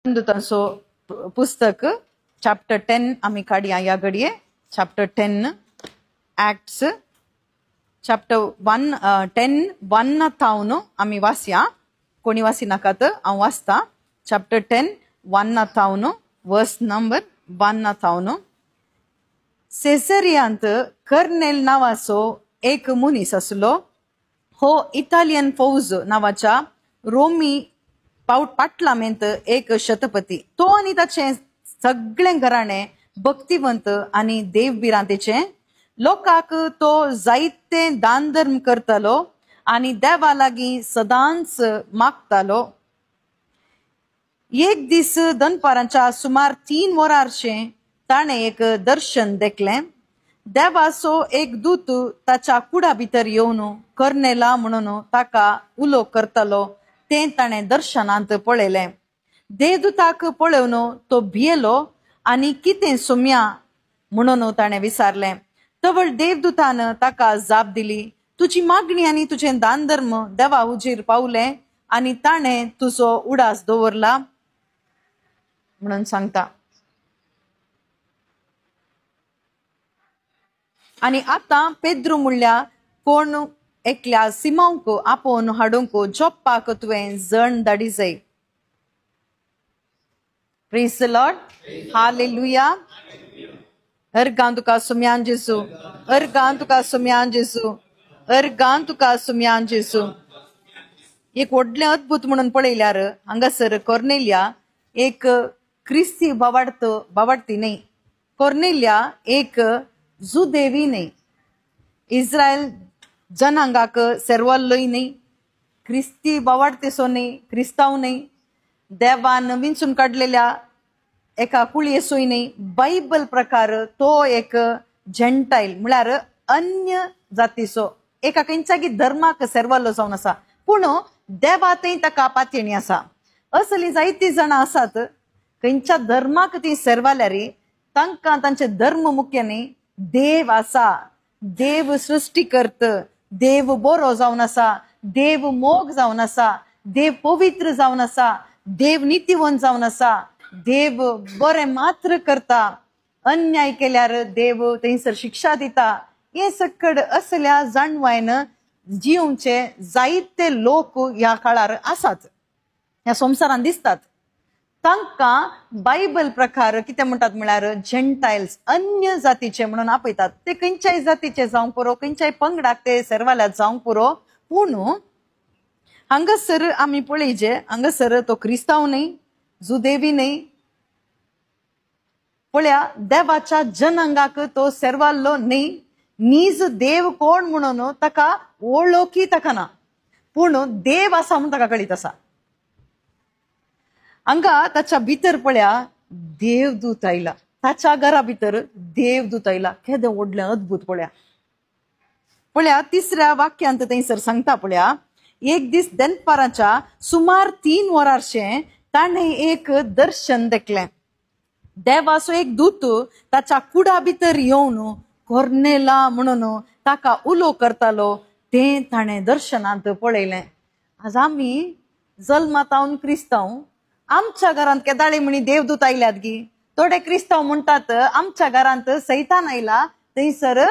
दूतांचो पुस्तक चॅप्टर 10 आम्ही काढया या घडये चॅप्टर 10 ऍक्ट्स चॅप्टर 10:1 तावन आम्ही वाचया. कोणी वाची नाकात हांव वाचता. चॅप्टर 10:1 तावन वर्स नंबर 1 तावन. सेसरियांत कर्नेल नावाचो एक मनीस असलो. हो इटालियन फौज नावाच्या रोमी पाटलामेंत एक शतपती. तो आणि ताचे सगळे घराणे भक्तिवंत आणि देवबिरांतेचे. लोकांक तो जायते दान धर्म करतालो आणि देवा लागीं सदांच मागतालो. एक दीस दनपारांच्या सुमार 3 वरांचे ताणे एक दर्शन देखलें. देवाचो एक दूत ताच्या कुडा भितर येवन कर्नेला म्हणून ताका उलो करतालो ते ताणे दर्शनांत पळयलें. देवदूताक पळोवन तो भियेलो आणि कितें सोम्या म्हणून ताणे विचारलें. तवळ देवदूतान ताका जाप दिली, तुजी मागणी आनी तुजें दान धर्म देवा हुजीर पावलें आनी ताणे तुजो उडास दवरला म्हणून सांगता. आणि आता पेद्रू म्हणल्या कोण एकल्या सिमोंक आपोवन हाडूंक जोप्पाक तुवें जण धाडी जाय. Praise the Lord. हालेलुया. अर्गां तुका सुम्यान जेसू. अर्गां तुका सुम्यान जेसू. अर्गां तुका सुम्यान जेसू. एक व्हडलें अद्भुत म्हणून पळयल्यार हांगासर कोर्नेलिया एक क्रिस्ती बावाडती न्ही. कोर्नेलिया एक जुदेवी न्ही. इस्रायल जनांगाक सेरवाल्लोय न्ही. क्रिस्ती बावाडतेसो न्ही. क्रिस्तांव न्ही. देवान विंचून काडलेल्या एका कुळयेसूय न्ही. बायबल प्रकार तो एक जेंटायल म्हळ्यार अन्य जातीचो एका खंयच्याय धर्माक सेरवाल्लो जावन आसा. पूण देवातय ताका पातयणी आसा. असली जायती जाणां आसात खंयच्या धर्माक ती सेरवाल्यार तांकां तांचे धर्म मुख्य न्ही. देव आसा. देव सृष्टी करत. देव बरो जावन आसा. देव मोग जावन आसा. देव पवित्र जावन आसा. देव नितीवंत जावन आसा. देव बरें मात्र करता. अन्याय केल्यार देव थंयसर शिक्षा दिता. हे सकड असल्या जाणवायन जिवचे जायते लोक ह्या काळार आसात. ह्या संवसारान दिसतात. तांकां बायबल प्रकार कितें म्हणटात म्हळ्यार जेंटायल्स अन्य जातीचे म्हणून आपयतात. ते खंयच्याय जातीचे जावंक पुरो. खंयच्याय पंगडाक ते सेरवाल्यात जावंक पुरो. पूण हांगासर आमी पळयजे हांगासर तो क्रिस्तांव न्ही. जुदेवी न्ही. पळया देवाच्या जनांगाक तो सेरवाल्लो न्ही. नीज देव कोण म्हणून ताका वळखी ताका ना. पूण देव आसा म्हणून ताका कळीत आसा. हांगा ताच्या भितर पळया देवदूत आयला. ताच्या घरा भितर देवदूत आयला. केदें व्हडलें अद्भुत. पळया 3ऱ्या वाक्यांत थंयसर सांगता पळया. एक दीस दनपाराच्या सुमार 3 वरांचे ताणे एक दर्शन देखलें. देवाचो एक दूत ताच्या कुडा भितर येवन कोर्नेला म्हणून ताका उलो करतालो ते ताणे दर्शनांत पळयलें. आज आमी जल्मातावन क्रिस्तांव आमच्या घरांत केदाळे म्हणी देवदूत आयल्यात गी. थोडे क्रिस्तांव म्हणटात आमच्या घरांत सैतान आयला. थंयसर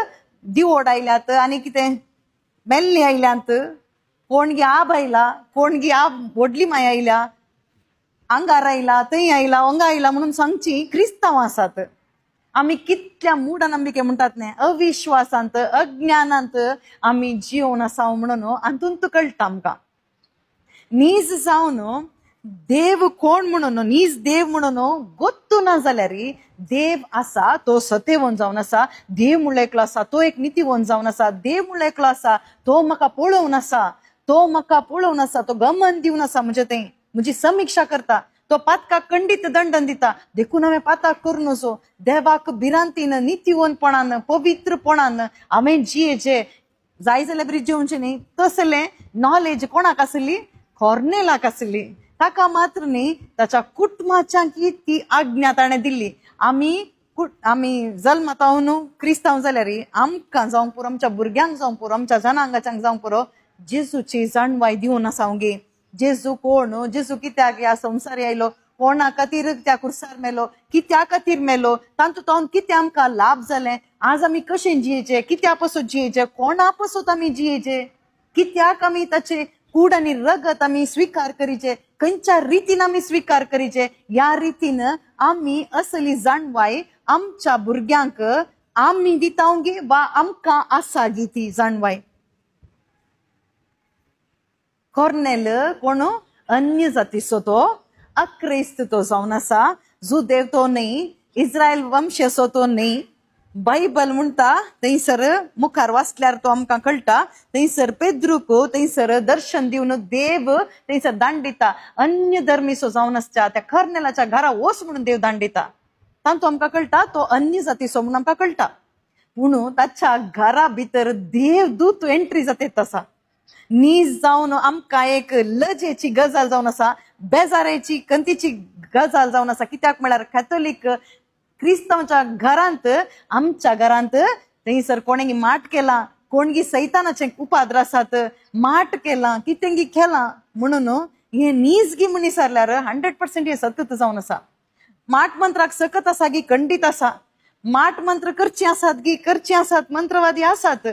दिवोड आयल्यात आनी कितें मेल्ली आयल्यांत. कोण गी आब आयला. कोण गी आब व्हडली माय आयल्या. आंगार आयला. थंय आयला. अंगा आयला म्हणून सांगची क्रिस्तांव आसात. आमी कितल्या मूढनंबिके म्हणटात न्ही. अविश्वासांत अज्ञानांत आमी जिवन आसा म्हणून हातूंत कळटा आमकां. नीज जावन देव कोण म्हणून नीज देव म्हणून गोत्तू ना जाल्यार देव आसा तो सत्यवंत जावन आसा. देव म्हणलो एकलो आसा तो एक नितीवंत जावन आसा. देव म्हणलो एकलो आसा तो म्हाका पळोवन आसा. तो म्हाका पळोवन आसा. तो गमन दिवन आसा. म्हणजे तें म्हजी समिक्षा करता. तो पातकाक खंडीत दंडन दिता. देखून हांवें पातक करूं नजो. देवाक भिरांतीन नितीवंतपणान पवित्रपणान हांवें जियेचें जाय जाल्यार बरी जेवचें न्ही. तसलें नॉलेज कोणाक आसली. कोर्नेलाक आसली. ताका मात्र न्ही ताच्या कुटुंबाच्या ती आज्ञा ताणें दिल्ली. आमी जल्मातावन क्रिस्तांव जाल्यार आमकां जावंक पुरो. आमच्या भुरग्यांक जावंक पुरो. आमच्या जनांगाच्यांक जावंक पुरो. जेजूची जाणवाय दिवन आसा गे. जेजू कोण. जेजू कित्याक ह्या संवसारी आयलो. कोणा खातीर त्या कुर्सार मेलो, कित्या खातीर मेलो, तातूंत कितें आमकां लाभ जालें, आज आमी कशें जियेचे, कित्या पासून जियेचे, कोणा पासून आमी जियेचे, कित्याक आमी ताचे कूड आनी रगत आमी स्वीकार करीचे, खंयच्या रितीन आमी स्वीकार करीचे, ह्या रितीन आमी असली जाणवाय आमच्या भुरग्यांक आमी दितांव गे वा आमकां आसा गी ती जाणवाय. कोर्नेल कोण अन्य जातीचो तो, अक्रिस्त तो जावन आसा, जुदेव तो न्ही, इस्रायल वंशाचो तो न्ही. बायबल म्हणटा थंयसर मुखार वाचल्यार तो आमकां कळटा, थंयसर पेद्रूक थंयसर दर्शन दिवन देव थंयसर दांडिता, अन्य धर्मीचो जावन आसता त्या कर्नेलाच्या घरा वच म्हणून देव दांडिता. तातूंत आमकां कळटा तो अन्य जातीचो म्हणून आमकां कळटा. म्हणून ताच्या घरा भितर देवदूत एंट्री जाता आसा. नीज जावन आमकां एक लजेची गजाल जावन आसा, बेजारेची कंतीची गजाल जावन आसा. कित्याक म्हळ्यार कॅथोलीक क्रिस्तांवाच्या घरांत, आमच्या घरांत थंयसर कोणेंगी माट केला, कोणगी सैतानाचे उपाद्र आसात, माट केला, कितेंगी केला म्हणून हे नीज गी म्हण विचारल्यार 100% हे सतत जावन आसा. माट मंत्राक सकत आसा गी खंडीत आसा. माट मंत्र करची आसात गी करची आसात, मंत्रवादी आसात.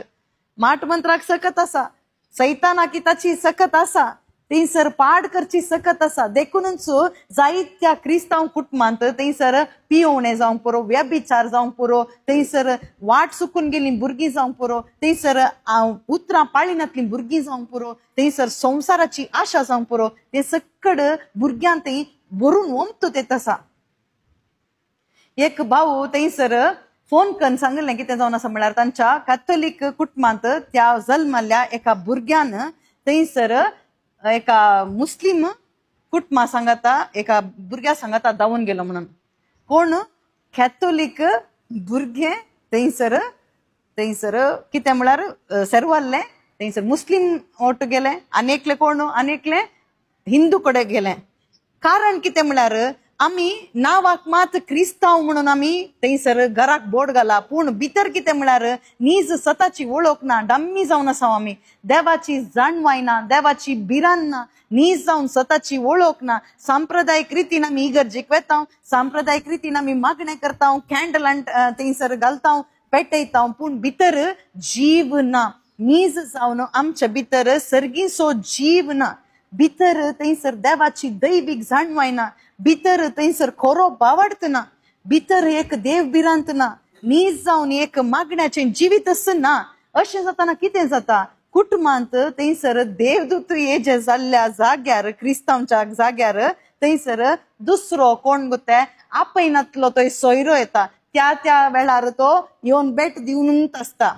माट मंत्राक सकत आसा, सैतानाकी ताची सकत आसा, थंयसर पाड करची सकत आसा. देखूनच जायत्या क्रिस्तांव कुटुंबांत थंयसर पियोवणे जावंक पुरो, व्यभिचार जावंक पुरो, थंयसर वाट चुकून गेली भुरगीं जावंक पुरो, थंयसर उतरां पाळिनातली भुरगीं जावंक पुरो, थंयसर संवसाराची आशा जावंक पुरो, ते सकड भुरग्यां थंय भरून वमतूत येत आसा. एक भाऊ थंयसर फोन करून सांगलें कितें जावन आसा म्हळ्यार तांच्या कॅथोलीक कुटुंबांत त्या जल्मल्ल्या एका भुरग्यान थंयसर एका मुस्लिम कुटुंबा सांगाता एका भुरग्या सांगाता धांवून गेलो म्हणून. कोण कॅथोलीक भुरगे थंयसर थंयसर कितें म्हळ्यार सेरवाल्ले, थंयसर मुस्लिम ओट गेले, आनेकले कोण आनेकले हिंदू कडेन गेले. कारण कितें म्हळ्यार आमी नांवाक मात क्रिस्तांव म्हणून आमी थंयसर घराक बोर्ड घाला, पूण भितर कितें म्हळ्यार नीज स्वताची वळख ना, डम्मी जावन आसा आमी. देवाची जाणवाय ना, देवाची भिरांत ना, नीज जावन स्वताची वळख ना. सांप्रदायिक रितीन आमी इगर्जेक वेता, सांप्रदायिक रितीन आमी मागणे करता, कॅन्डल थंयसर घालता, पेटयता, पूण भितर जीव ना. नीज जावन आमच्या भितर सर्गीचो जीव ना. भितर थंयसर देवाची दैवीक जाणवाय ना. भितर थंयसर खरो बावडत ना. भितर एक देव भिरांत ना. नीज जावन एक मागण्याचें जिवीत ना. अशें जाताना कितें जाता, कुटुंबांत थंयसर देवदूत हेजे जाल्ल्या जाग्यार, क्रिस्तांवच्या जाग्यार थंयसर दुसरो कोण गो ते आपयनातलो तो सोयरो येता. त्या वेळार तो येवन भेट दिवनूच आसता.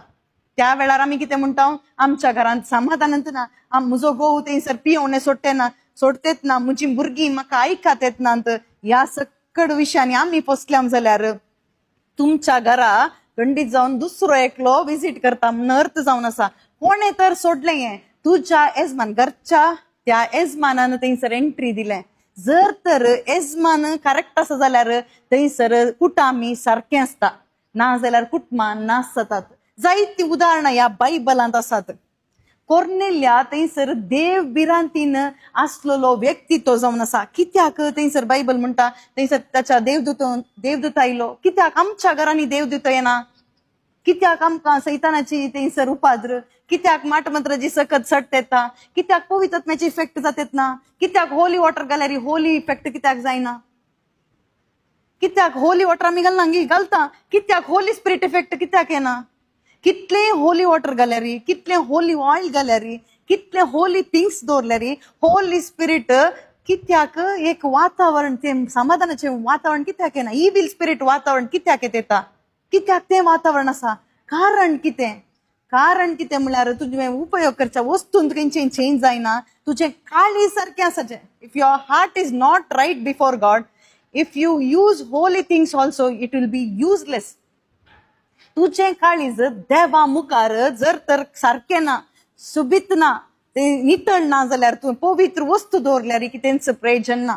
त्या वेळार आमी कितें म्हणटा, आमच्या घरांत समाधानच ना, म्हजो घोव थंयसर पियोवणे सोडतेत ना, म्हजी भुरगीं म्हाका आयकात येत नात. ह्या सकड विशयांनी आमी फसल्याम जाल्यार तुमच्या घरा खंडीत जावन दुसरो एकलो विजीट करता म्हणून अर्थ जावन आसा. कोणें तर सोडलें हें, तुज्या येजमान घरच्या त्या येजमानान थंयसर एंट्री दिलें. जर तर येजमान करेक्ट आसा जाल्यार थंयसर कुटामी सारकें आसता, ना जाल्यार कुटुंबां नाश जातात. जायती उदाहरणां ह्या बायबलांत आसात. कोर्नेल्या थंयसर देव भिरांतीन आसलेलो व्यक्ती तो जावन आसा. कित्याक थंयसर बायबल म्हणटा थंयसर ताच्या देवदूत आयलो. कित्याक आमच्या घरांनी देवदूत येना? कित्याक आमकां सैतानाची थंयसर उपाद्र, कित्याक माटमंत्राची सकत सट येता, कित्याक पवित्र आत्म्याची इफेक्ट जातात ना, कित्याक Holy water gallery Holy effect कित्याक जायना? कित्याक होली वॉटर आमी घालता, कित्याक होली स्पिरीट इफेक्ट कित्याक येना? कितले होली वॉटर गॅलरी, कितले होली ऑइल गॅलरी, कितले होली थिंग्स दवरल्यारी होली स्पिरीट कित्याक एक वातावरण ते समाधानाचे वातावरण कित्याक येना? इविल स्पिरीट वातावरण कित्याक येता? कित्याक ते वातावरण आसा? कारण कितें? कारण कितें म्हळ्यार तुजे उपयोग करच्या वस्तून खंयचें चेंज जायना. तुजें काळी सारकें आसाचें. If your heart is not right before God, if you use holy things also, it will be useless. तुझे काळीज देवा मुखार जर तर सारकें ना, सुबीत ना, ते नितळ ना जाल्यार तूं पवित्र वस्तू दवरल्यार कितेंच प्रयोजन ना.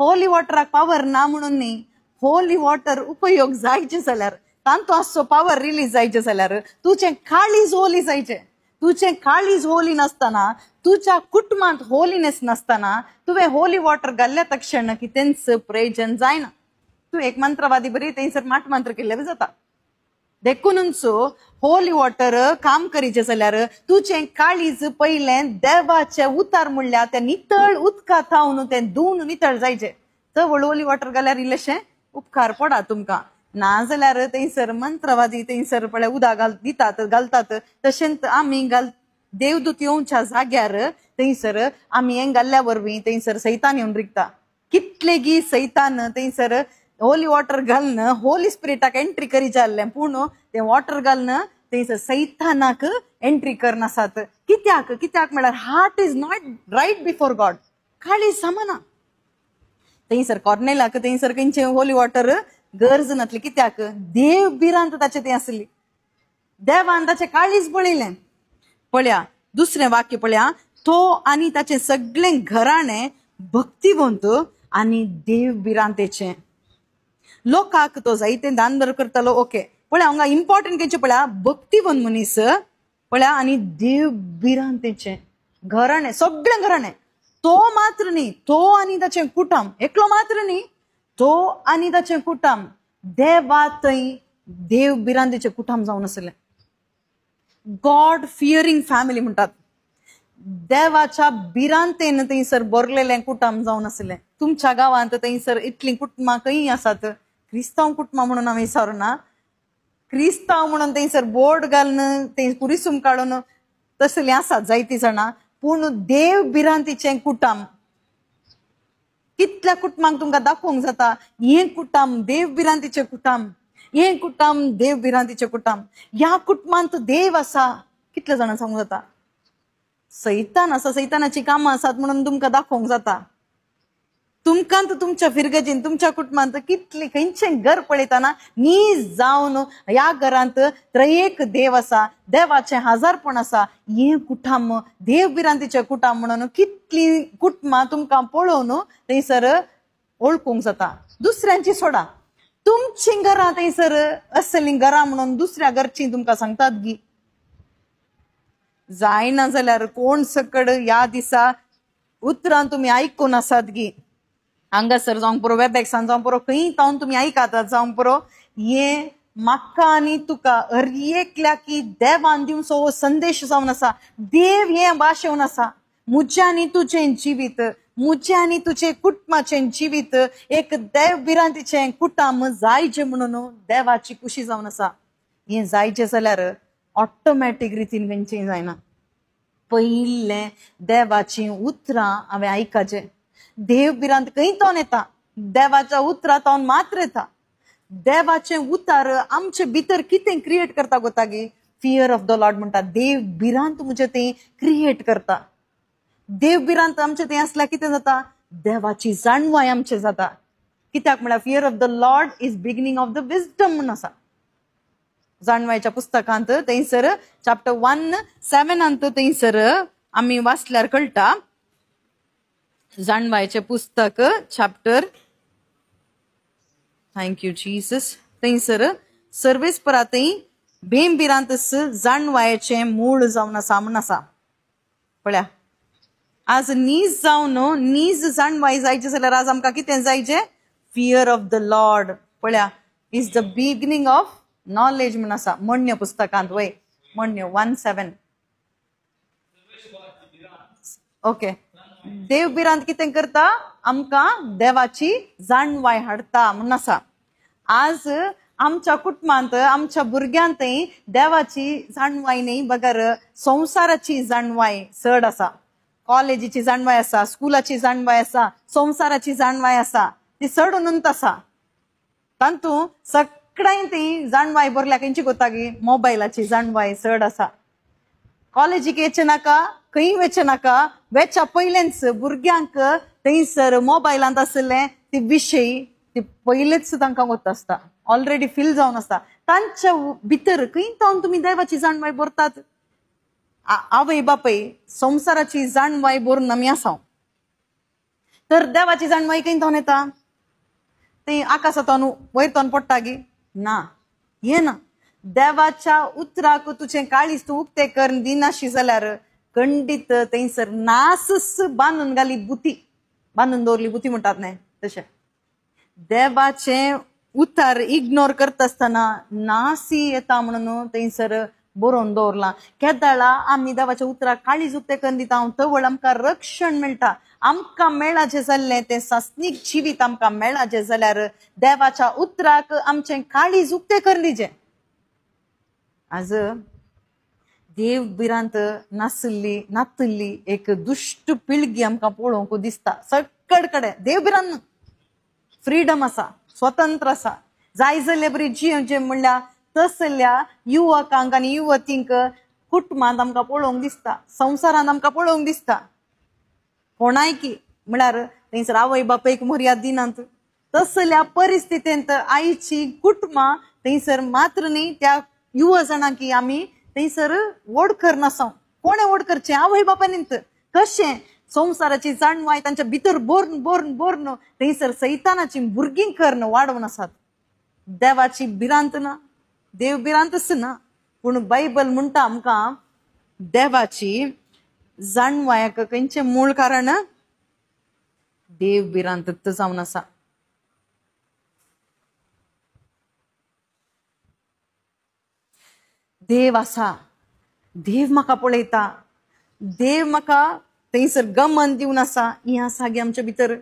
होली वॉटराक पावर ना म्हणून न्ही, होली वॉटर उपयोग जायचे जाल्यार, तांतो आसचो पावर रिलीज जायचे जाल्यार तुजें काळीज होली जायचें, तुझे काळीज होली नसताना, तुझ्या कुटुंबात होलीनेस नसताना तुवे होली वॉटर घाल्ल्या तक्षण की त्यांचं प्रयोजन जायना. तू एक मंत्रवादी बरी थंयसर माट मंत्र केले जाता. देखूनच होली वॉटर काम करीचे जाल्यार तुझे काळीज पहिले देवाचे उतार म्हणल्यार त्या नितळ उदका थावन ते धुवन नितळ जायचे. तर होली वॉटर घाल्यार इल्लेशे उपकार पडा तुमकां. ना जाल्यार थंयसर मंत्रवादी थंयसर पळय उदक घालतात तशेंच आमी देवदूत येवच्या जाग्यार थंयसर आमी हें घाल्ल्या वरवीं थंयसर सैतान येवन रिगता. कितले गी सैतान थंयसर होली वॉटर घालून होली स्पिरिटाक एंट्री करी जाल्लें पूण ते वॉटर घालून थंयसर सैतानाक एंट्री करनासात. कित्याक म्हळ्यार heart is not right before God. काळी सामना थंयसर कॉर्नेलाक थंयसर खंयचे होली वॉटर गरज नासली. कित्याक देव बिरांत ताचे ते आसली. देवान ताचे काळीज पळयलें. पळया दुसरें वाक्य पळया, तो आनी ताचे सगळे घराणे भक्तिवंत आनी देव बिरांतेचे. लोकांक तो जायते दान दर करतालो. ओके पळया हांगा इम्पॉर्टंट खंयचे पळया, भक्तिवंत मनीस पळया आनी देव बिरांतेचे घराणे, सगळे घराणे. तो मात्र न्ही, तो आनी ताचे कुटुंब, एकलो मात्र न्ही, तो आनी ताचे कुटुंब देवा थंय देव बिरांतेचे कुटुंब जावन आसलें. गॉड फियरिंग फॅमिली म्हणटात. देवाच्या बिरांतेन थंयसर भरलेलें कुटुंब जावन आसलें. तुमच्या गांवांत थंयसर इतलीं कुटुंबां खंय आसात. क्रिस्तांव कुटुंबां म्हणून हांव विचारना, क्रिस्तांव म्हणून थंयसर बोर्ड घालून थंय कुरिसूम काडून तसलीं आसात जायतीं जाणां. पूण देव बिरांतीचें कुटुंब कितल्या कुटुंबांक तुमकां दाखोवंक जाता. हें कुटुंब देव बिरांतीचें कुटुंब, हें कुटुंब देव बिरांतीचें कुटुंब. ह्या कुटुंबांत देव आसा कितल्या जाणां सांगूंक जाता. सैतान आसा, सैतानाची कामां आसात म्हणून तुमकां दाखोवंक जाता. तुमकां तुमच्या फिरगेजीन तुमच्या कुटुंबांत कितली खंयचें घर पळयतना नीज जावन ह्या घरांत त्रयेक देव आसा, देवाचें हजारपण आसा. हें कुटुंब देव बिरांतीचें कुटुंब म्हणून कितली कुटुंबां तुमकां पळोवन थंयसर ओळखूंक जाता. दुसऱ्यांची सोडा, तुमची घरां थंयसर असलीं घरां म्हणून दुसऱ्या घरची तुमकां सांगतात गी. जायना जाल्यार कोण सकड ह्या दिसा उतरां तुमी आयकून आसात गी. हांगासर जावंक पुरो, वेबॅक्सान जावं पुरो, खंय तावन तुमी आयकातात जावंक पुरो. हे म्हाका आनी तुका हर एकल्या की देवान दिवचो हो संदेश जावन आसा. देव हे भाशेन आसा. म्हजें आनी तुजें जिवीत, म्हजें आनी तुजें कुटुंबाचें जिवीत एक देव बिरांतीचें कुटुंब जायचें म्हणून देवाची खुशी जावन आसा. हें जायचें जाल्यार ऑटोमॅटीक रितीन खंयचें जायना. पयलें देवाची उतरां हांवें आयकाचें. देव बिरांत खंय तावन येता, देवाच्या उतरां तावन मात्र येता. देवाचे उतार आमचे भितर कितें क्रिएट करता गोता गे, फियर ऑफ द लॉर्ड म्हणटा. देव बिरांत म्हणजे ते क्रिएट करता. देव बिरांत आमचे ते आसल्यार कितें जाता, देवाची जाणवाय आमचे जाता. कित्याक म्हळ्यार fear of the Lord is beginning of the wisdom म्हणून आसा. जाणवायच्या पुस्तकांत थंयसर चॅप्टर 1:7 थंयसर आमी वाचल्यार कळटा. जाणवायचे पुस्तक चॅप्टर, थँक्यू जीसस, थंयसर सर्वेस्परा थंय बेंबिरांतस जाणवायेचें मूळ जावन आसा म्हूण आसा. पळया आज नीज जावन नीज जाणवाय जायचे जाल्यार आज आमकां कितें जायचें, फियर ऑफ द लॉर्ड. पळया is the beginning of knowledge म्हणून आसा मण्य पुस्तकांत. वय मण्य 1:7. ओके, देव बिरांत कितें करता, आमकां देवाची जाणवाय हाडटा म्हणून आसा. आज आमच्या कुटुंबांत आमच्या भुरग्यांतय देवाची जाणवाय न्ही बगर संवसाराची जाणवाय चड आसा. कॉलेजीची जाणवाय आसा, स्कुलाची जाणवाय आसा, संवसाराची जाणवाय आसा, ती चड उंच आसा. तातूंत सगळ्यांत ती जाणवाय भरल्या खंयची कोता गे, मोबायलाची जाणवाय चड आसा. कॉलेजीक येचे नाका, खंय वेचे नाका, वेच्या पयलेंच भुरग्यांक थंयसर मोबायलांत आसले ते विशय ते पयलेच तांकां वता आसता, ऑलरेडी फील जावन आसता. तांच्या भितर खंय तावन तुमी देवाची जाणवाय भरतात. आवय बापय संवसाराची जाणवाय भरून आमी आसा, तर देवाची जाणवाय खंय तावन येता, ते आकाशांतल्यान वयर तावन पडटा गे ना, हे ना. देवाच्या उतराक तुझे काळीज तू उक्ते कर दिनाशी जाल्यार खंडीत थंयसर नासस बांदून घाली बुती बांदून दवरली बुती म्हणटात न्हय तशें देवाचे उतार इग्नोर करता आसतना नासी येता म्हणून थंयसर बरोवन दवरला केदाळा आमी देवाच्या उतराक काळीज उक्ते करून दिता तवळ आमकां रक्षण मेळटा आमकां मेळ्ळा जे जाल्लें तें सासनीक जिवीत आमकां मेळ्ळा जे जाल्यार देवाच्या उतराक आमचें काळीज उक्ते करून दिजें आज देव बिरांत नातल्ली एक दुष्ट पिळगी आमकां पळोवंक दिसता सकड कडेन देव बिरांत फ्रीडम आसा स्वतंत्र आसा जाय जाल्ले बरी जीवचे म्हणल्यार तसल्या युवकांक आनी युवतींक कुटुंबांत आमकां पळोवंक दिसता संवसारांत आमकां पळोवंक दिसता कोणाय की म्हळ्यार थंयसर आवय बापायक मर्याद दिनात तसल्या परिस्थितींत आईची कुटुंबां थंयसर मात्र न्ही त्या युव जाणांक आमी थंयसर वडखर नासाव कोणे वड करचें आवय बापायनींत कशें संवसाराची जाणवाय तांच्या भितर बोर्न थंयसर सैतानाची भुरगीं कर्ण वाडोवन आसात देवाची भिरांत ना देव भिरांतच ना पूण बायबल म्हणटा आमकां देवाची जाणवायाक खंयचें मूळ कारण देव भिरांत जावन आसा देव आसा देव म्हाका पळयता देव म्हाका थंयसर गमन दिवन आसा हें आसा गे आमच्या भितर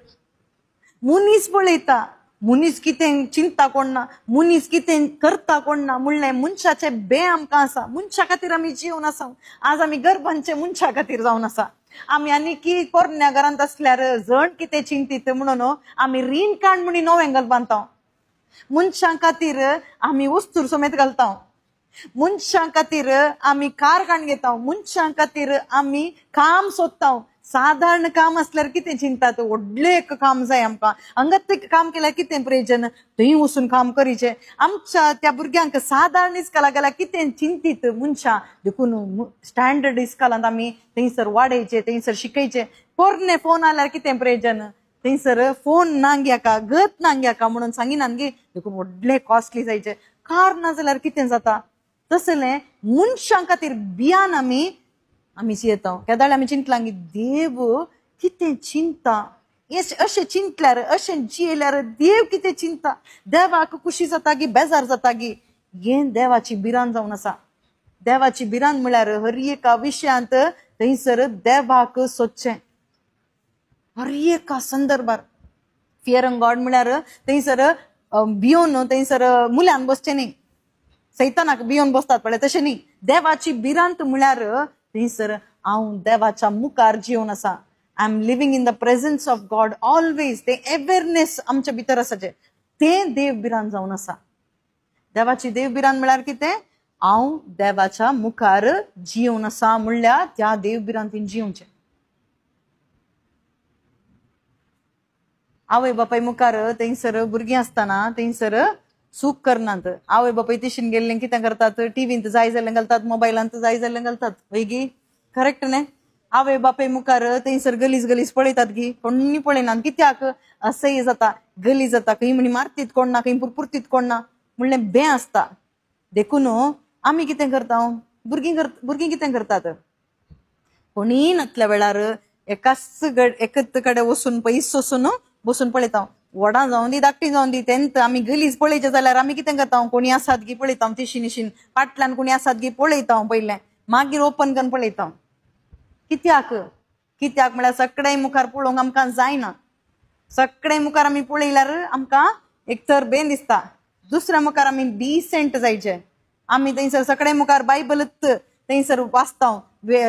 मनीस पळयता मनीस कितें चिंता कोण ना मनीस कितें करता कोण ना म्हणलें मनशाचे बे आमकां आसा मनशा खातीर आमी जिवन आसा आज आमी गर्भांचे मनशा खातीर जावन आसा आमी आनी की पोरण्या घरांत आसल्यार जण कितें चिंतीत म्हणून आमी रीण काण म्हणून नवें घाल बांदता मनशां खातीर आमी वस्तूर समेत घालता मनशां खातीर आमी कारखान घेता मनशां खातीर आमी काम सोदता साधारण काम असल्यार कितें चिंतात व्हडलें एक काम जाय आमकां हांगात काम केल्यार कितें प्रयोजन थंय वचून काम करीचें आमच्या त्या भुरग्यांक साधारण इस्काला गेल्यार कितें चिंतीत मनशां देखून स्टँडर्ड इस्कालांत आमी थंयसर वाडयचे थंयसर शिकयचे पोरणे फोन आल्यार कितें प्रयोजन थंयसर फोन नांग्याका गत नांग्याका म्हणून सांगिनात गे देखून व्हडले कॉस्टली जायचे कार ना जाल्यार कितें जाता तसलें मनशां खातीर बियान आमी येता केदाळ आमी चिंतलां की देव कितें चिंता अशें चिंतल्यार अशें जियेल्यार देव कितें चिंता देवाक खुशी जाता की बेजार जाता की हें देवाची भिरांत जावन आसा देवाची भिरांत म्हळ्यार हर एका विशयांत थंयसर देवाक सोदचें हर एका संदर्भार फियर ऑफ गॉड म्हळ्यार थंयसर भियोन थंयसर मुल्यान बसचें न्ही सैतानाक भियोन बसतात पळय तशें न्ही देवाची भिरांत म्हळ्यार थंयसर हांव देवाच्या मुखार जिवन आसा I am living in the presence of God always ते अवेअरनेस आमच्या भितर आसाचे तें देव भिरांत जावन आसा देवाची देव भिरांत म्हळ्यार कितें हांव देवाच्या मुखार जिवन आसा म्हणल्यार त्या देव भिरांतीन जिवचें आवय बापाय मुखार थंयसर भुरगीं आसतना थंयसर सूख करनात आवय बापाय तिशीन गेल्ले कितें करतात टीव्हींत जाय जाल्लें घालतात मोबायलांत जाय जाल्लें घालतात वैगी करेक्ट न्ही आवय बापाय मुखार थंयसर गलीज पळयतात गी कोणी पळयनात कित्याक असह्य जाता गलीज जाता खंय म्हणी मारतीत कोण ना खंय पुरपुरतीत कोण ना म्हणलें बें आसता देखून आमी कितें करता भुरगीं कितें करतात कोणी नातल्या वेळार एकच कडेन वचून पयस वचून बसून पळयता वडा जावन दी धाकटी जावन दी तेंत आमी गलीज पळयचे जाल्यार आमी कितें करता कोणी आसात गी पळयता तिशीन फाटल्यान कोणी आसात गी पळयता पयलें मागीर ओपन करून पळयता कित्याक म्हळ्यार सगळे मुखार पळोवंक आमकां जायना सगळे मुखार आमी पळयल्यार आमकां एक तर बेन दिसता दुसऱ्या मुखार आमी डिसेंट जायचे आमी थंयसर सगळे मुखार बायबलच थंयसर वाचता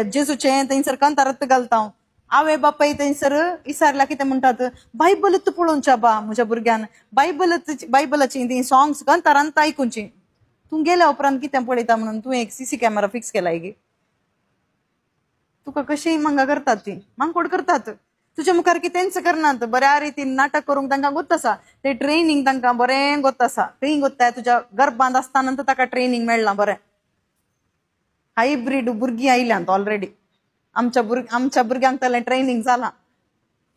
जेजूचें थंयसर कंतारत घालता आवय बापाय थंयसर विचारल्यार कितें म्हणटात बायबलच पळोवच्या बा म्हज्या भुरग्यान बायबलाची ती सॉंग्स कंतारांत आयकुची तूं गेल्या उपरांत कितें पळयता म्हणून तूं एक सीसी कॅमेरा फिक्स केला गे तुका कशी मंगा करतात ती मांकोड करतात तुझ्या मुखार कितेंच करनात बऱ्या रितीन नाटक करूंक तांकां गोत आसा ते ट्रेनिंग तांकां बरें गोत आसा खंय गोत्ताय तुज्या गर्भांत आसतना ताका ट्रेनिंग मेळ्ळां बरें हायब्रीड भुरगीं आयल्यांत ऑलरेडी आमच्या भुरग्यांक जालें ट्रेनिंग जालां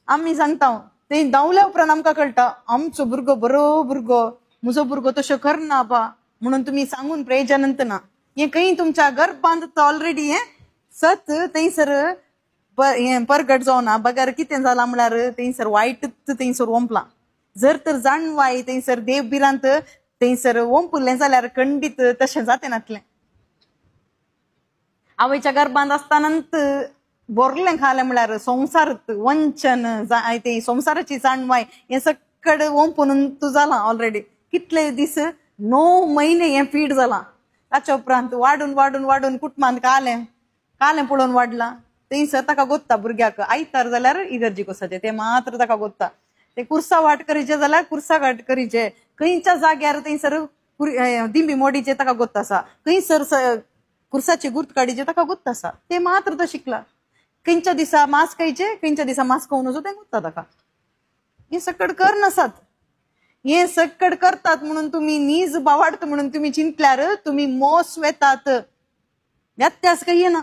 आमी सांगता ते धांवल्या उपरांत आमकां कळटा आमचो भुरगो बरो भुरगो म्हजो भुरगो तशें करना बा म्हणून तुम्ही सांगून प्रयोजनंत ना हे काही तुमच्या गर्भांत ऑलरेडी हे सत थंयसर परगट जावना बगर कितें जाला म्हळ्यार थंयसर वायटच थंयसर ओंपला जर तर जाणवाय थंयसर देव बिरांत थंयसर ओंपुल्लें जाल्यार खंडीत तशें जातें नासलें आवयच्या गर्भांत आसतानाच बोरलें खालें म्हळ्यार संवसार वंचन ते संवसाराची जाणवाय हें सकड ओंपून तूं जाला ऑलरेडी कितले दीस 9 महिने हें फीड जाला ताच्या उपरांत वाडून वाडून वाडून कुटुंबांत कालें पळोवन वाडला थंयसर ताका गोत्ता भुरग्याक आयतार जाल्यार इगर्जीक वचचें तें मात्र ताका गोत्ता ते कुर्सा वाट करीचे जाल्यार कुर्सा वाट करीचे खंयच्या जाग्यार थंयसर दिंबी मोडीचे ताका गोत्त आसा खंयसर कुर्साची गुर्त काडीचे ताका गोत्त आसा ते मात्र तो शिकला खंयच्या दिसा मांस खायचे खंयच्या दिसा मांस खावन वचो तें गोत्ता ताका हे सकड कर नासात हे सकड करतात म्हणून तुम्ही नीज बावाडत म्हणून तुम्ही चिंतल्यार तुम्ही मोस वेतात व्यत्यास काही ना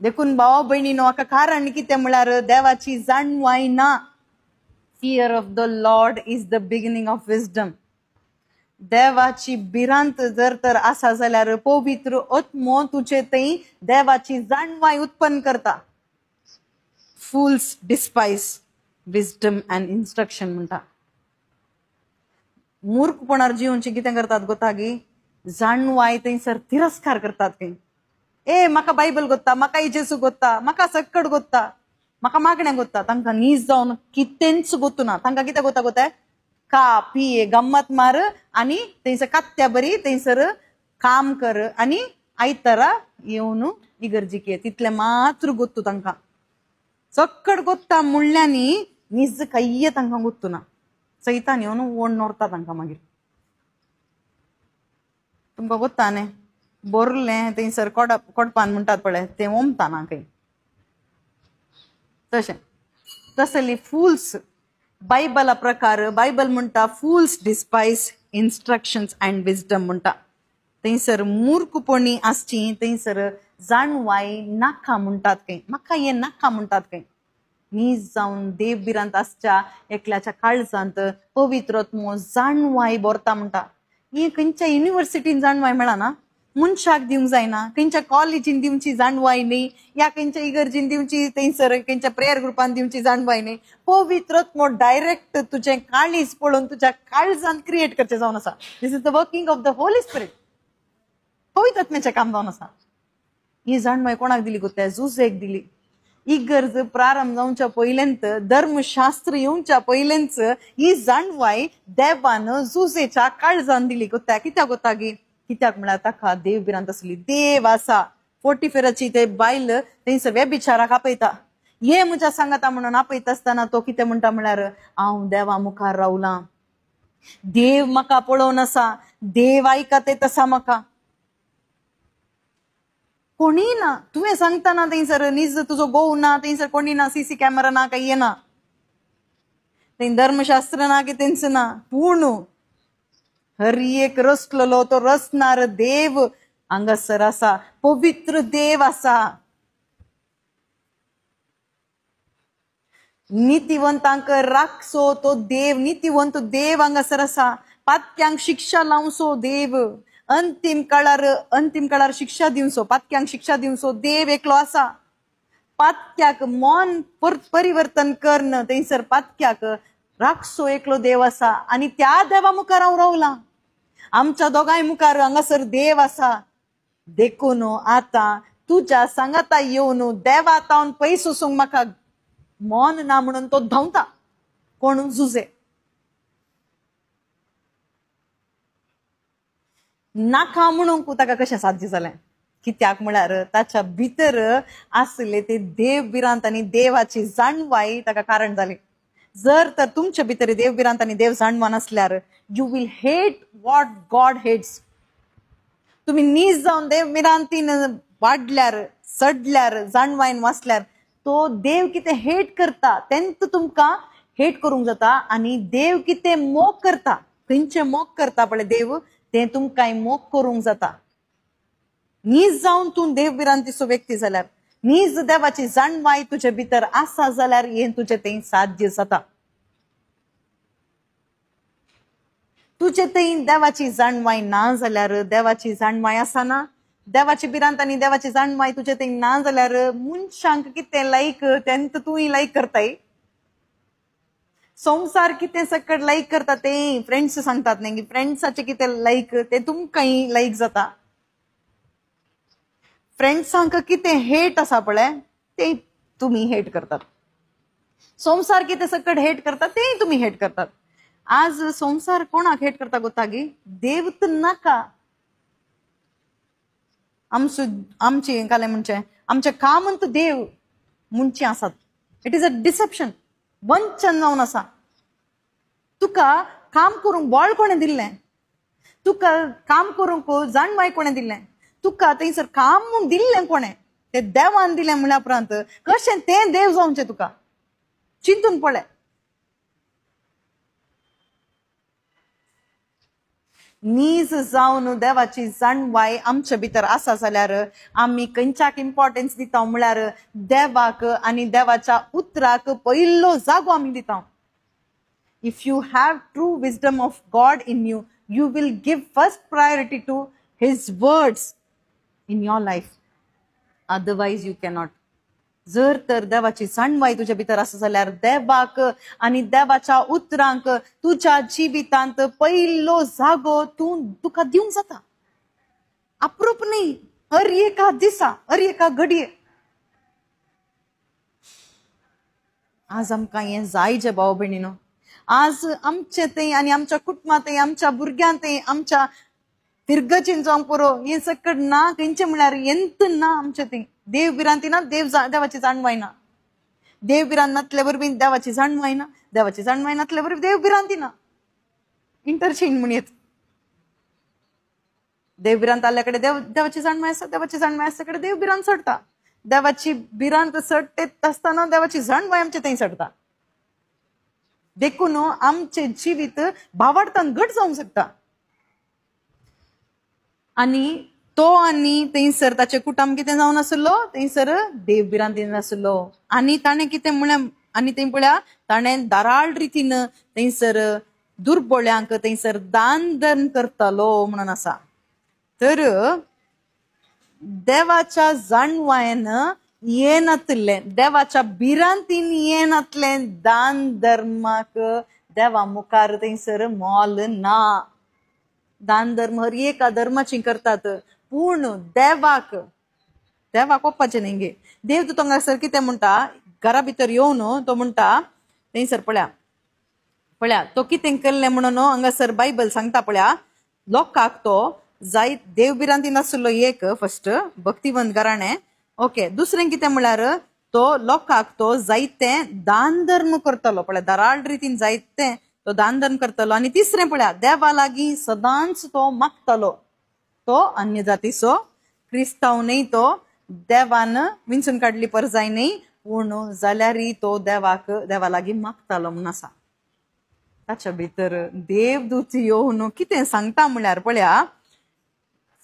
देखून भावा बहिणीनो हाका कारण कितें म्हळ्यार देवाची जाणवाय ना fear of the Lord is the beginning of wisdom देवाची भिरांत जर तर आसा जाल्यार पवित्र आत्मो तुजे थंय देवाची जाणवाय उत्पन्न करता फूल्स डिस्पायज विजडम अँड इन्स्ट्रक्शन म्हणटा मूर्खपणार जिवनची कितें करतात गोतागी जाणवाय थंयसर तिरस्कार करतात खंय ए म्हाका बायबल गोत्ता म्हाका जेसू गोत्ता म्हाका सकड गोत्ता म्हाका मागण्या गोत्ता तांकां नीज जावन कितेंच गोतू ना तांकां कितें गोता गोताय खा पिये गम्मत मार आनी थंयसर कात्त्या बरी थंयसर काम कर आनी आयतारा येवन इगर्जीक ये तितलें मात्र गोत्तू तांकां सकड गोत्ता म्हणल्यानी नीज कांय तांकां गोत्तू ना सैतान येवन ओण नोरता तांकां मागीर तुमकां गोत्ता न्ही बोरलें थंयसर कोडपान म्हणटात पळय तें ओमता ना खंय तशें तसली फूल्स बायबला प्रकार बायबल म्हणटा फूल्स डिस्पायज इन्स्ट्रक्शन्स अँड विजडम म्हणटा थंयसर मूर्खपणी आसची थंयसर जाणवाय नाका म्हणटात खंय म्हाका हें नाका म्हणटात खंय नीज जावन देव बिरांत आसच्या एकल्याच्या काळजांत पवित्र आत्मो जाणवाय बोरता म्हणटा ही खंयच्या युनिवर्सिटीन जाणवाय मेळना मनशाक दिवंक जायना खंयच्या कॉलेजीन दिवची जाणवाय न्ही या खंयच्या इगर्जीन दिवची थंयसर खंयच्या प्रेयर ग्रुपान दिवची जाणवाय न्ही पवित्र आत्मो डायरेक्ट तुजें काळीज पळोवन तुज्या काळजांत क्रिएट करचें जावन आसा this is the working of the Holy Spirit पवित्र आत्म्याचें काम जावन आसा ही जाणवाय कोणाक दिली गोत्या जुजेक दिली इगर्ज प्रारंभ जावच्या पयलेंत धर्मशास्त्र येवच्या पयलेंच ही जाणवाय देवान जुजेच्या काळजान दिली गोत्या कित्याक गोतागी कित्याक म्हळ्यार ताका देव बिरांत आसली देव आसा पोटिफेराची ते बायल थंयसर व्यभिचाराक आपयता हे म्हज्या सांगाता म्हणून आपयता आसतना तो कितें म्हणटा म्हळ्यार हांव देवा मुखार रावलां देव म्हाका पळोवन आसा देव आयका ते तसा म्हाका कोणी ना तुवें सांगतना थंयसर नीज तुजो घोव ना थंयसर कोणी ना सीसी कॅमेरा ना काय येना थंय धर्मशास्त्र ना की तेंच ना पूण हर एक रसलेलो तो रसनार देव हांगासर आसा पवित्र देव आसा नितिवंतांक राखसो तो देव नितिवंत देव हांगासर आसा पातक्यांक शिक्षा लावसो देव अंतिम काळार शिक्षा दिवचो पातक्यांक शिक्षा दिवचो देव एकलो आसा पातक्याक मन परिवर्तन करण थंयसर पातक्याक राखसो एकलो देव आसा आनी त्या देवा मुखार हांव रावलां आमच्या दोगांय मुखार हांगासर देव आसा देखून आता तुज्या सांगाता येवन देवा तावन पयस वचूंक म्हाका मन ना म्हणून तो धांवता कोण झुजे नाका म्हणूंक ताका कशें साध्य जालें कित्याक म्हळ्यार ताच्या भितर आसले ते देव बिरांत आनी देवाची जाणवाय ताका कारण जाली जर तर तुमच्या भितर देव बिरांत आनी देव जाणवा नासल्यार you will hate what God hates तुम्ही नीज जावन देव बिरांतीन वाडल्यार सडल्यार जाणवायन वाचल्यार तो देव कितें हेट करता तेंत तुमकां हेट करूंक जाता आनी देव कितें मोग करता खंयचें मोग करता पळय देव तें तुमकां मोग करूंक जाता नीज जावन तूं देव बिरांतीचो व्यक्ती जाल्यार नीज देवाची जाणवाय तुजे भितर आसा जाल्यार हें तुजें तें साध्य जाता तुजे थंय देवाची जाणवाय ना जाल्यार देवाची जाणवाय आसना. देवाची भिरांत आनी देवाची जाणवाय तुजे थंय ना जाल्यार मनशांक कितें लायक तेंत तूंय लायक करताय. संसार कितें सकट लायक करता ते फ्रेंड्स सांगतात न्ही की फ्रेंड्साचे कितें लायक ते तुमकांय लायक जाता. फ्रेंड्सांक कितें हेट आसा पळय ते तुम्ही हेट करतात. संसार कितें सकट हेट करता ते तुम्ही हेट करतात. आज संसार कोणाक हेट करता गोतागी? देवत नाका. आमची काय म्हणचे आमचे कामंत देव मुंची आसात. It is a deception. वंचन जावन आसा. तुका काम करूंक बळ कोणें दिल्लें? तुका काम करूंक जाणवाय कोणें दिल्लें? तुका थंयसर काम म्हूण दिल्लें कोणें? ते देवान दिलें म्हणल्या उपरांत कशें तें देव जावचें तुका? चिंतून पळय. नीज जावन देवाची जाणवाय आमचे भितर आसा जाल्यार आमी खंयच्याक इम्पॉर्टन्स दिता म्हळ्यार देवाक आनी देवाच्या उतराक पयलो जागो आमी दिता. If you have true wisdom of God in you, you will give first priority to his words in your life. Otherwise you cannot. जर तर देवाची जाणवाय तुझ्या भितर आसा जाल्यार देवाक आनी देवाच्या उतरांक तुझ्या जिवितांत पयलो जागो तुका दिवंक जाता. अप्रूप न्ही, हर एका दिसा, हर एका घडये. आज आमकां हें जाय जे भाव भयणीनो. आज आमचे ते आनी आमच्या कुटुंबांत आमच्या भुरग्यांत आमच्या तिरगचीन जावंक पुरो हे सकट ना खंयचे म्हळ्यार एंत ना आमचे ते. देव भिरांती ना, देवाची जाणवाय ना. देव भिरांत नासले वरवीं देवाची जाणवाय ना. देवाची जाणवाय नासले वरवीं देव भिरांती ना. इंटरचेंज म्हण येत. देव भिरांत आसले कडेन देवाची जाणवाय आसा. देवाची जाणवाय आसले कडेन देव भिरांत सडटा. देवाची भिरांत सडटेत आसतना देवाची जाणवाय आमचे थंय सडटा. देखून आमचे जिवीत भावार्थान घट जावंक शकता. आनी तो आनी थंयसर ताचे कुटुंब कितें जावन आसलो? थंयसर देव भिरांतीन आसलो. आनी ताणें कितें म्हळें? आनी थंय पळया ताणें दाराळ रितीन थंयसर दुर्बळ्यांक थंयसर दान धर्म करतालो म्हणून आसा. तर देवाच्या जाणवायेन येनातलें, देवाच्या भिरांतीन येनातलें दान धर्माक देवा मुखार थंयसर मोल ना. दान धर्म हर एका धर्माची करतात पूण देवाक ओप्पाचें न्ही गे. देव तूं हांगासर कितें म्हणटा? घरा भितर येवन तो म्हणटा थंयसर पळया तो कितें केल्लें म्हणून हांगासर बायबल सांगता पळया. लोकांक तो जाय देव भिरांतीन आसलो एक फर्स्ट भक्तिवंत घराणें. ओके, दुसरें कितें म्हळ्यार तो लोकांक तो जायतें दान धर्म करतालो. पळय दाराळ रितीन जायतें तो दान धर्म करतालो. आनी तिसरें पळया देवा लागीं सदांच तो मागतालो. तो अन्य जातीचो क्रिस्तांव न्ही, तो देवान विंचून काडली परजाय न्ही, पूण जाल्यारय तो देवा लागीं मागतालो म्हूण आसा. ताच्या भितर देवदूत येवन कितें सांगता म्हळ्यार पळया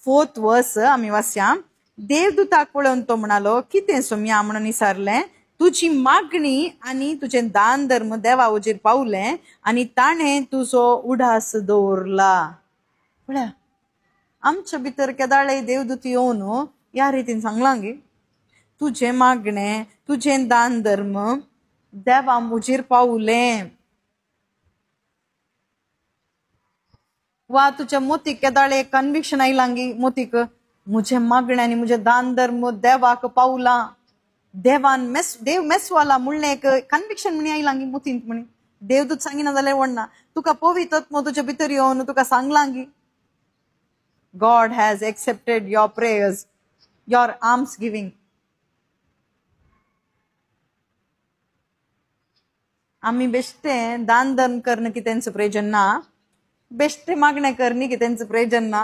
4th वर्स आमी वाचया. देवदूताक पळोवन तो म्हणालो कितें सोम्या म्हणून विचारलें. तुजी मागणी आनी तुजें दान धर्म देवा उजेर पावलें आनी ताणें तुजो उडास दवरला. पळया आमच्या भितर केदाळे देवदूत येवन ह्या रितीन सांगलां गे तुजें मागणें तुजें दान धर्म देवा उजेर पावलें. वा तुझ्या मोतीक केदाळे कन्विक्शन आयलां गे मोतीक मुझे मागणे आनी मुझे दान धर्म देवाक पावला. देव मेसवाला म्हणलें एक कन्विक्शन म्हणी आयलां गे मोतींत म्हणी. देवदूत सांगिना जाल्यार वडना. तुका पवित्र आत्मो तुज्या भितर येवन तुका सांगलां गे God has accepted your prayers, your alms giving. आम्ही बेश्टे दान धर्म करणं की त्यांचं प्रयोजन ना. बेश्टे मागणे करणी की त्यांचं प्रयोजन ना.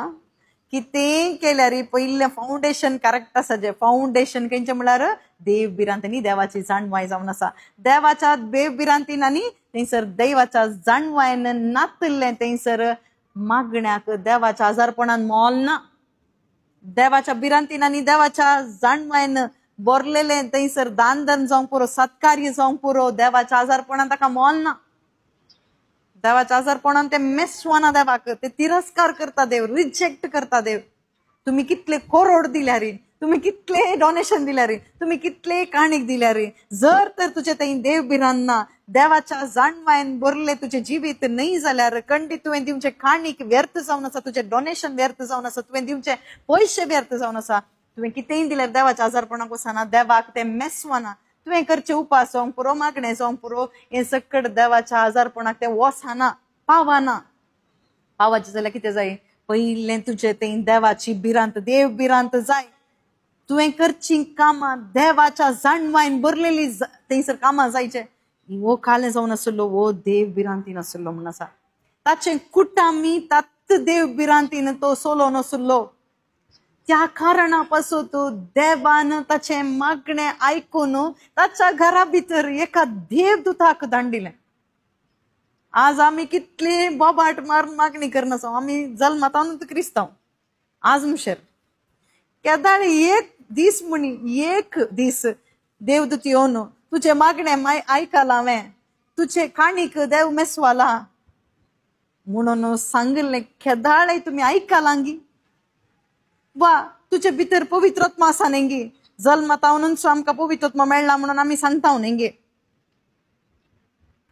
कितें केल्यार पयलें फाउंडेशन करेक्ट आसा. जे फाउंडेशन खंयचें म्हळ्यार देव भिरांत आनी देवाची जाणवाय जावन आसा. देवाच्या देव भिरांतीन आनी थंयसर देवाच्या जाणवायेन नातलें थंयसर मागण्याक देवाच्या आजारपणान मोल ना. देवाच्या भिरांतीन आनी देवाच्या जाणवायेन बरलेलें थंयसर दान धर्म जावंक पुरो, सत्कार्य जावंक पुरो, देवाच्या आजारपणान ताका मोल ना. देवाच्या आजारपणान ते मेसवाना देवाक ते तिरस्कार करता देव, रिजेक्ट करता देव. तुम्ही कितले करोड दिल्या रे, तुम्ही कितले डोनेशन दिल्या रे, तुम्ही कितले काणीक दिल्या रे, जर तर तुझे ते देव बिरांना देवाच्या जाणवायन बरले तुझे जिवीत नाही जाल्यार खंडीत तुवें दिवचे काणीक व्यर्थ जावन आसा, तुझे डोनेशन व्यर्थ जावन आसा, तुवें दिवचे पैसे व्यर्थ जावन आसा. तुवें कितेंय दिल्यार देवाच्या आजारपणाक वचना, देवाक ते मेसवाना. तुवें करचे उपास जावंक पुरो, मागणे जावंक पुरो, हे सकट देवाच्या आजारपणाक ते वसाना, पावाना. पावाचे जाल्यार कितें जाय, पयलें तुझे ते देवाची बिरांत, देव बिरांत जाय. तुवें करची कामां देवाच्या जाणवायन बरलेली थंयसर कामां जायचे. वो काले जावन आसलो, वो देव बिरांतीन आसलो म्हण आसा. ताचे कुटामी तात देव बिरांतीन तो सोलो नासलो. त्या कारणापासून तो देवान ताचे मागणे ऐकून ताच्या घरा भितर एका देवदूताक धाडले. आज आम्ही कितले बोबाट मारून मागणी करना आसा, आम्ही जल्मातानूच क्रिस्तांव. आज मुशेर केदाळ एक दीस म्हणी, एक दीस देवदूत येवन तुझे मागणे ऐकाला हांवें, तुझे काणीक देव मेसवाला म्हणून सांगले. केदाळ तुम्ही ऐकालांगी वा तुझे भितर पवित्रत्मा आसा नेंगी, जल्मातावनूच आमकां पवित्रत्मा मेळ्ळा म्हणून आमी सांगता नेंगे.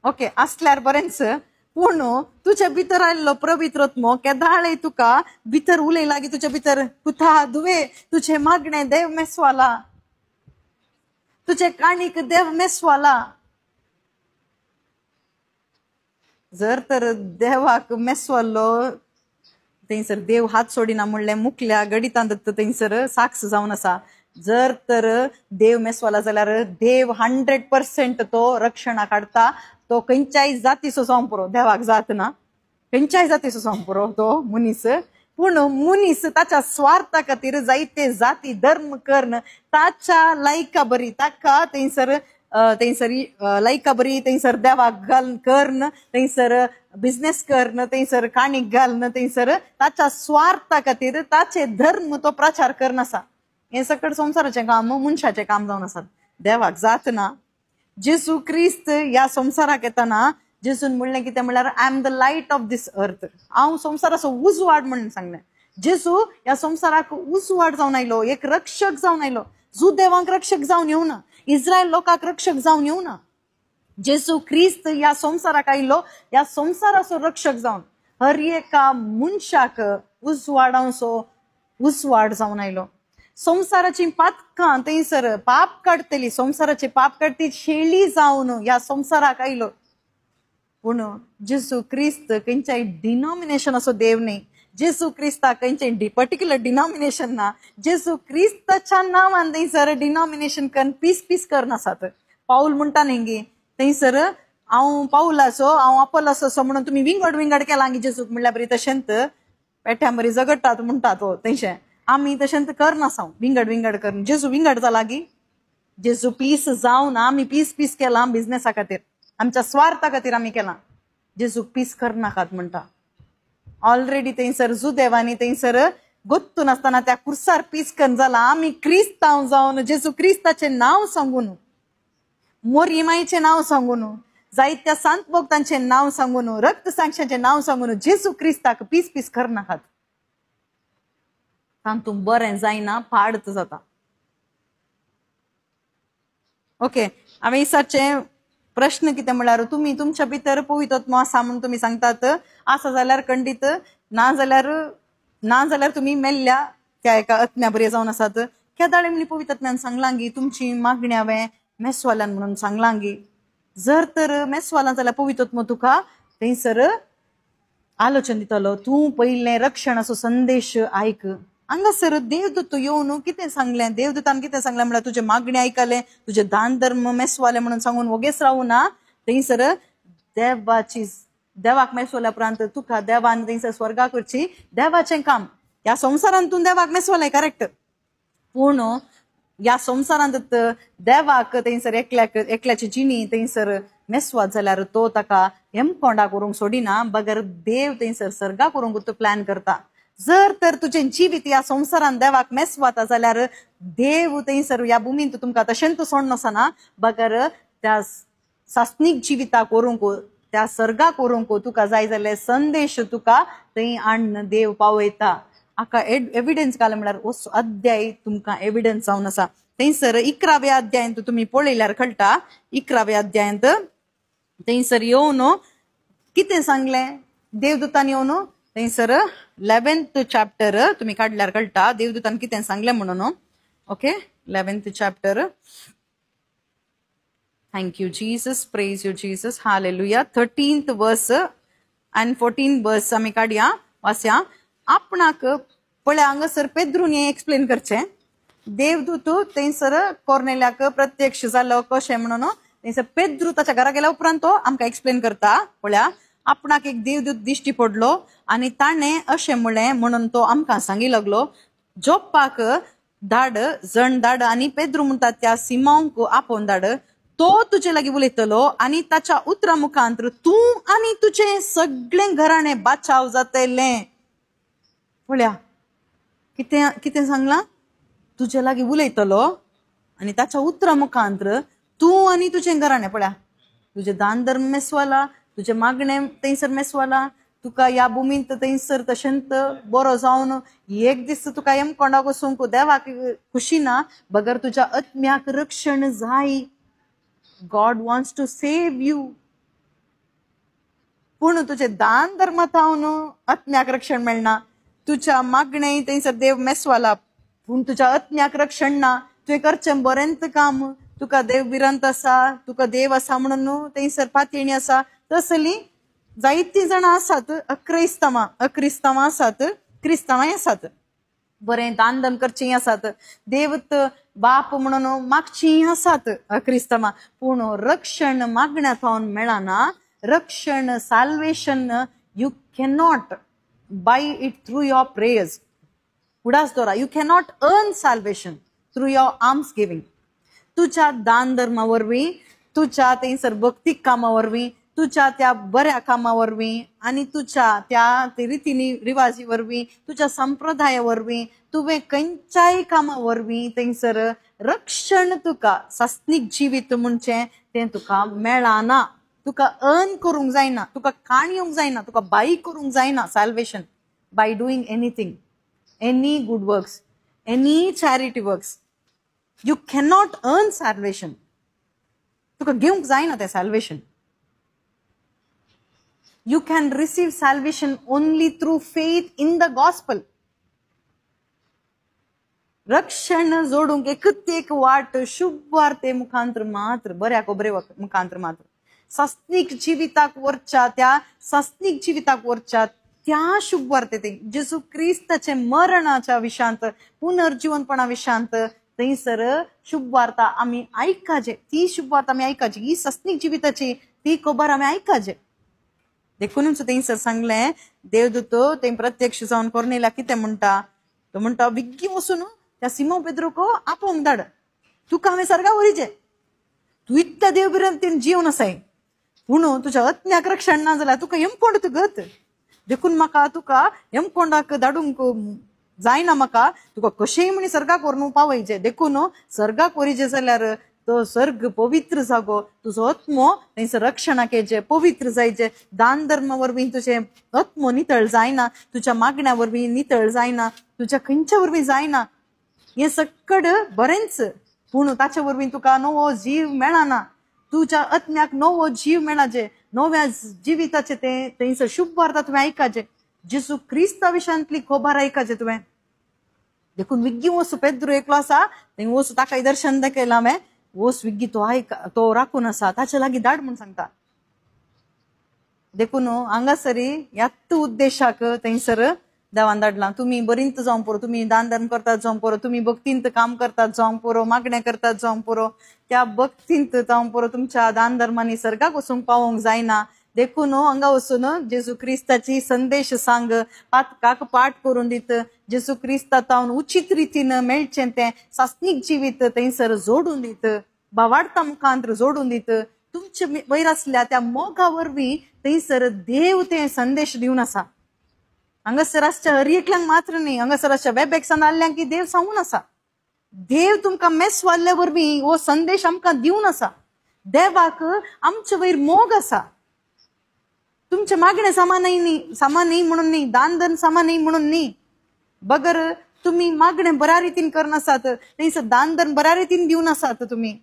ओके, असल्यार बरेंच. पूण तुझे भितर आयल्लो पवित्रत्मो केदाळ तुका भितर उलयला की तुझे भितर कुथा दुवे तुझे मागणे देव मेसवाला, तुझे काणीक देव मेसवाला. जर तर देवाक मेसवालो थंयसर देव हात सोडिना म्हणलें मुखल्या गडितांत थंयसर साक्ष जावन आसा. जर तर देव मेसवाला जाल्यार देव 100% तो रक्षणा काडता. तो खंयच्याय जातीचो जावं पुरो, देवाक जात ना, खंयच्याय जातीचो जावं पुरो तो मनीस. पूण मनीस ताच्या स्वार्था खातीर जायते जाती धर्म कर्ण ताच्या लायका बरी ताका थंयसर लायका बरी थंयसर देवाक घाल कर्ण, थंयसर बिझनेस कर्ण, थंयसर काणीक घालन, थंयसर ताच्या स्वार्था खातीर ताचे धर्म तो प्रचार करनासा. हे सकट संसाराचे काम मनशाचे काम जावन आसात, देवाक जात ना. जेसू क्रिस्त ह्या संसाराक येताना जेसून म्हणलें कितें म्हणल्यार I am the light of this earth, हांव संसाराचो उजवाड म्हणून सांगलें. जेसू ह्या संसाराक उजवाड जावन आयलो, एक रक्षक जावन आयलो. जो देवाक रक्षक जावन येवना, इस्रायल लोकांक रक्षक जावन येवना. जेसू क्रिस्त ह्या संसाराक आयलो ह्या संसाराचो रक्षक जावन हर एका मनशाक उजवाडांचो उजवाड जावन आयलो. संसाराची पातकां थंयसर पाप काडटली, संसाराचे पाप काडटी शेळी जावन ह्या संसाराक आयलो. पूण जेसू क्रिस्त खंयच्याय डिनॉमिनेशनाचो देव न्ही, जेसू क्रिस्ताक खंयचें पर्टिक्युलर डिनॉमिनेशन ना. जेसू क्रिस्ताच्या नांवान थंयसर डिनॉमिनेशन करून पीस करनासात. पाऊल म्हणटा न्ही थंयसर हांव पाऊलाचो हांव आपोलाचो म्हणून तुमी विंगड केला गी जेसूक म्हणल्यार बरी तशेंत पेठ्या बरी झगडटात म्हणटा तो तशें आमी तशेंत करनासा. विंगड करून जेसू विंगड जाला गी, जेसू पीस जावन आमी पीस केला बिझनेसा खातीर, आमच्या स्वार्था खातीर आमी केला. जेसूक पीस करनाकात म्हणटा. ऑलरेडी थंयसर जुदेवांनी थंयसर गोत्तून आसतना त्या कुर्सार पीस करून जाला. आमी क्रिस्तांव जावन जेसू क्रिस्ताचे नांव सांगून, मोरी माईचे नांव सांगून, जायत्या संत भक्तांचे नांव सांगून, रक्त साक्षांचे नांव सांगून जेसू क्रिस्ताक पीस करनाकात. तातूंत बरें जायना, पाडत जाता. ओके, हांवें दिसाचे प्रश्न कितें म्हळ्यार तुमी तुमच्या भितर पवित्रत्व आसा म्हणून तुमी सांगतात. आसा जाल्यार खंडीत, ना जाल्यार तुमी मेल्ल्या त्या एका आत्म्या बरे जावन आसात. केदाळे म्हणली पवित्रत्म्यान सांगलां गी तुमची मागणी हांवें मेसवाल्यान म्हणून सांगलां गी. जर तर मेसवालां जाल्यार पवित्रत्व तुका थंयसर आलोचन दितलो. तूं पयलें रक्षणाचो संदेश आयक. हांगासर देवदूत येवन कितें सांगलें, देवदूतान कितें सांगलें म्हळ्यार तुजे मागणी आयकले, तुजे दान धर्म मेसवाले म्हणून सांगून वगेच रावना. थंयसर देवाक मेसवाल्या उपरांत तुका देवान थंयसर स्वर्गा करची देवाचें काम. ह्या संवसारांत तूं देवाक मेसवालें करेक्ट, पूण ह्या संवसारांत देवाक थंयसर एकल्याची जिणी थंयसर मेसवात जाल्यार तो ताका हेमकोंडा करूंक सोडिना, बगर देव थंयसर सर्गा करूंक तो प्लॅन करता. जर तर तुजें जिवीत ह्या संवसारान देवाक मेसवाता जाल्यार देव थंयसर ह्या भुमींत तुमकां तशेंच सोडना आसना, बगर त्या सासनीक जिविताक व्हरूंक त्या सर्गाक व्हरूंक तुका जाय जाल्यार संदेश तुका थंय हाडून देव पावयता. हाका एविडन्स घाल म्हळ्यार हो अध्याय तुमकां एविडन्स जावन आसा. थंयसर 11व्या अध्यायांत तुम्ही पळयल्यार कळटा. 11व्या अध्यायांत थंयसर येवन कितें सांगलें देवदूतान येवन. थंयसर 11th चॅप्टर तुम्ही काढल्यार कळटा देवदूतान कितें सांगलें म्हणून. Okay 11th chapter. Thank you Jesus, praise you Jesus, hallelujah. 13th वर्स आणि 14th वर्स आमी काडया वाचया. आपणाक पळय हांगासर पेद्रून हें एक्सप्लेन करचें. देवदूत थंयसर कोर्नेल्याक प्रत्यक्ष जालो कशें म्हणून थंयसर पेद्रू ताच्या घरा गेल्या उपरांत तो आमकां एक्सप्लेन करता. पळया आपणाक एक देवदूत दिश्टी पडलो आनी ताणें अशें म्हणलें म्हणून तो आमकां सांगी लागलो जोप्पाक धाड जण धाड आनी पेद्रू म्हणटात त्या सिमोंक आपोवन धाड. तो तुजे लागीं उलयतलो आनी ताच्या उतरा मुखांतर तूं आनी तुजें सगळें घराणें बाचाव जातलें. पळया कितें कितें सांगलां. तुजे लागीं उलयतलो आनी ताच्या उतरा मुखांतर तूं आनी तुजें घराणें. पळया तुजें दान धर्म मेसवाला, तुजें मागणें थंयसर मेसवाला, तुका ह्या भुमींत थंयसर तशेंत बरो जावन एक दीस तुका कोणाक वचूंक देवाक खुशी ना बगर तुज्या आत्म्याक रक्षण जाय. God wants to save you. पूण तुजें दान धर्मांत हांव आत्म्याक रक्षण मेळना. तुज्या मागणें थंयसर देव मेसवाला पूण तुज्या आत्म्याक रक्षण ना. तुवें करचें बरेंत काम. तुका देव भिरांत आसा, तुका देव आसा म्हणून थंयसर पातयणी आसा. तसलीं जायतीं जाणां आसात अक्रिस्तांवां आसात, क्रिस्तांवांय आसात. बरें दान धर्म करचीं आसात, देवत बाप म्हणून मागचीं आसात अक्रिस्तांवां. पूण रक्षण मागण्यात पावन मेळना. रक्षण salvation you cannot buy it through your prayers. उडास दोरा you cannot earn salvation through your alms giving. तुज्या दान धर्मा वरवीं, तुज्या थंयसर भक्तीक कामा वरवीं, तुज्या त्या बऱ्या कामा वरवीं आनी तुज्या त्या रितीनी रिवाजी वरवीं, तुज्या संप्रदाया वरवीं, तुवें खंयच्याय कामा वरवीं थंयसर रक्षण तुका सासनीक जिवीत म्हणचें तें तुका मेळना. तुका अर्न करूंक जायना, तुका काणयोंक जायना, तुका बाई करूंक जायना salvation by doing anything, any good works, any charity works. You cannot earn salvation. तुका घेवंक जायना तें salvation. You can receive salvation only through faith in the gospel. रक्षण जोडूंक एकच एक वाट शुभ वार्ते मुखांतर मात्र, बऱ्या कोबरे मुखांतर मात्र. सासनीक जिविताक वरच्या त्या सासनीक जिविताक वरच्या त्या शुभ वार्ते जेजू क्रिस्ताचे मरणाच्या विशांत, पुनर्जीवनपणा विशांत थंयसर शुभ वार्ता आमी आयकाचे. ती शुभ वार्ता आमी आयकाची. ही सासनीक जिविताची ती खबर आमी आयकाचे. देखूनच थंयसर सांगलें देवदूत थंय प्रत्यक्ष जावन कोर्नेल्या कितें म्हणटा. तो म्हणटा विग्गी वचून त्या सिमोन पेद्रूक आपोवंक धाड. तुका हांवें सर्गा व्हरीचें. तूं इतल्या देव भिरांतीन जीवन आसाय पूण तुज्या आत्म्याक रक्षण ना जाल्यार तुका हेमकोंड तुगत. देखून म्हाका तुका हेमकोंडाक धाडूंक जायना. म्हाका तुका कशेंय म्हणी सर्गाक व्हरून पावयचें. देखून सर्गाक व्हरीचें जाल्यार तो सर्ग पवित्र जागो, तुजो आत्मो थंयसर रक्षणाक येचें, पवित्र जायचें. दान धर्मा वरवीं तुजें आत्मो नितळ जायना, तुज्या मागण्या वरवीं नितळ जायना, तुज्या खंयच्या वरवीं जायना. हें सकड बरेंच पूण ताचे वरवीं तुका नवो जीव मेळना. तुज्या आत्म्याक नवो जीव मेळाचे, नव्या जिविताचे तें थंयसर शुभ वार्ता तुवें आयकाचें. जेजू क्रिस्ता विशांतली खबर आयकाचें तुवें. देखून विग्गी वचू पेद्रू एकलो आसा थंय वचू ताकाय दर्शन दाखयलां हांवें. वोस विग्गी तो राखून आसा ताचे लागीं धाड म्हूण सांगता. देखून हांगासरी ह्याच उद्देशाक थंयसर देवान धाडलां. तुमी बरींत जावंक पुरो, तुमी दान धर्म करतात जावंक पुरो, तुमी भक्तींत काम करतात जावंक पुरो, मागणें करतात जावंक पुरो, त्या भक्तींत जावंक पुरो तुमच्या दान धर्मांनी सर्गाक वचूंक पावोंक जायना. देखून हांगा वचून जेजू क्रिस्ताची संदेश सांग, पातकाक पाठ करून दित. जेजू क्रिस्तात हांव उचित रितीन मेळचें तें सासनीक जिवीत थंयसर जोडून दित, भावार्था मुखांतर जोडून दित. तुमचे वयर आसल्या त्या मोगा वरवीं थंयसर देव तें संदेश दिवन आसा. हांगासर आसच्या हर एकल्यांक मात्र न्ही, हांगासर आसच्या वेबॅक्सान आल्ल्यांक की देव सांगून आसा. देव तुमकां मेसवाल्ल्या वरवीं हो संदेश आमकां दिवन आसा. देवाक आमचे वयर मोग आसा. तुमचे मागणे सामान नाही म्हणून नाही, दान दन सामान नाही म्हणून नाही. बगर तुम्ही मागणे बऱ्या रीतीन करनासात, थंयसर दान दन बऱ्या रीतीन दिवन आसात तुम्ही.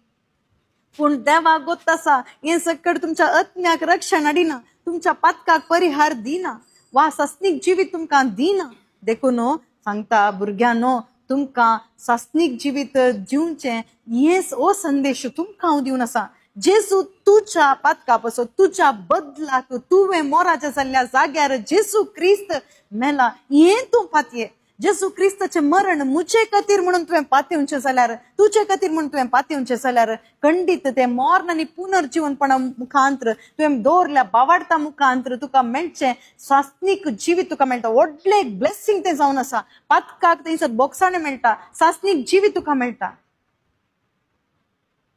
पूण देवा गोत्तासा हे सकड तुमच्या आत्म्याक रक्षण हाडिना, तुमच्या पातकाक परिहार दिना, वा सस्नीक जिवीत तुमकां दिना. देखून सांगता भुरग्यानो, तुमकां सस्नीक जिवीत जिवचे हेच ओ संदेश तुमकां हांव दिवन आसा. जेजू तुझ्या पातका पासो, तुझ्या बदलाक तुवें मोराच्या जाल्ल्या जाग्यार जेजू क्रिस्त मेला हे तूं पातये. जेजू क्रिस्ताचे मरण मुचे खातीर म्हणून तुवें पातयेवचें जाल्यार, तुजे खातीर म्हणून तुवें पातयेवचें जाल्यार खंडीत ते मरण आनी पुनर्जीवनपणा मुखांतर तुवें दवरल्या बावाडता मुखांतर तुका मेळचें सासनीक जिवीत तुका मेळटा. व्हडलें एक ब्लेसिंग तें जावन आसा. पातकाक थंयसर बोक्साणें मेळटा, सासनीक जिवीत तुका मेळटा.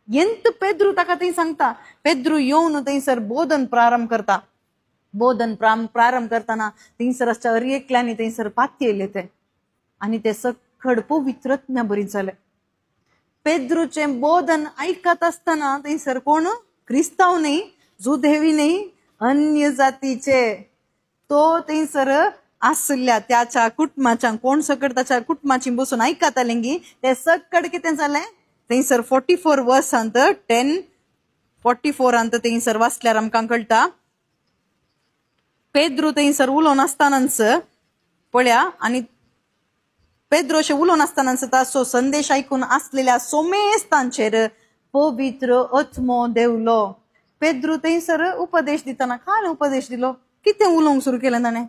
ಎಂತ ಪೆದ್ರು ताका थंय सांगता. पेद्रू येवन थंयसर बोधन प्रारंभ करता. बोधन प्रारंभ करताना थंयसर अशा एकल्यानी थंयसर पाती येयले ते आनी ते सखड पवित्रत्म्या बरी जाले. पेद्रूचे बोधन ऐकत असताना थंयसर कोण क्रिस्ताव नाही, जुदेवी नाही, अन्य जातीचे तो थंयसर आसल्या त्याच्या कुटुंबाच्या कोण सकड त्याच्या कुटुंबाची बसून ऐकत आलेंगी ते सकड कितें जालें. थंयसर 44 वर्सांत 10:44 थंयसर वाचल्यार आमकां कळटा. पेद्रू थंयसर उलोवन आसतानाच पळया, आनी पेद्रू अशें उलोवन आसतानाच ताचो संदेश आयकून आसलेल्या सोमेस्तांचेर पवित्र आत्मो देवलो. पेद्रू थंयसर उपदेश दितना काय उपदेश दिलो, कितें उलोवंक सुरू केलें ताणें,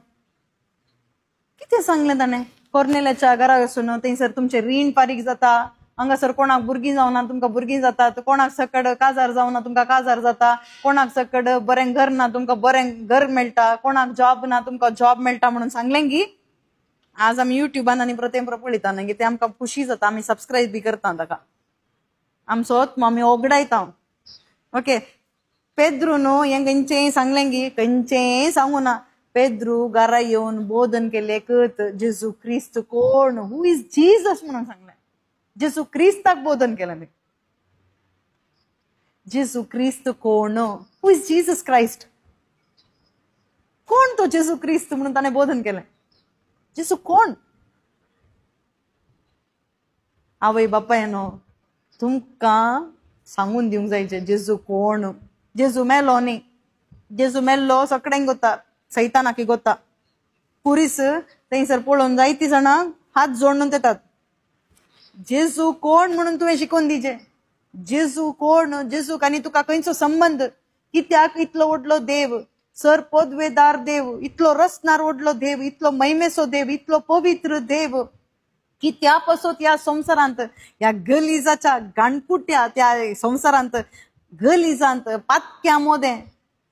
कितें सांगलें ताणें. कोर्नेल्याच्या घरा वचून थंयसर तुमचे रीण फारीक जाता, हांगासर कोणाक भुरगीं जावना तुमकां भुरगीं जातात, कोणाक सकड काजार जावना तुमकां काजार जाता, कोणाक सकड बरें घर ना तुमकां बरें घर मेळटा, कोणाक जॉब ना तुमकां जॉब मेळटा म्हणून सांगलें की. आज आमी युट्यूबान आनी प्रतेंप्र पळयता न्ही, ते आमकां खुशी जाता, आमी सबस्क्रायब बी करता ताका. आमचो आत्मो आमी ओगडायता. ओके. पेद्रू न्हू हें खंयचेंय सांगलें की, खंयचेंय सांगू ना. पेद्रू घरा येवन बोधन केलें कत जेजू क्रिस्त कोण, हू इज जीजस म्हणून सांगलें. जेजू क्रिस्ताक बोधन केलें. जेजू क्रिस्त कोण, हू इज जीसस क्राइस्ट, कोण तो जेजू क्रिस्त म्हणून ताणें बोधन केलें. जेजू कोण. आवय बापायनो तुमकां सांगून दिवंक जायचे जेजू कोण. जेजू मेलो न्ही, जेजू मेल्लो सगळ्यांक गोता, सैतानाकी गोता. पुरीस थंयसर पळोवन जायतीं जाणां हात जोडून येतात. जेजू कोण म्हणून तुवें शिकोवन दिजे. जेजू कोण, जेजूक आनी तुका खंयचो संबंध, कित्याक इतलो व्हडलो देव, सर पदवेदार देव, इतलो रसनार व्हडलो देव, इतलो महिमेचो देव, इतलो पवित्र देव, कित्या पासत ह्या संवसारांत, ह्या गलिजाच्या गाणकुट्या त्या संवसारांत गलिजांत पातक्या मोदें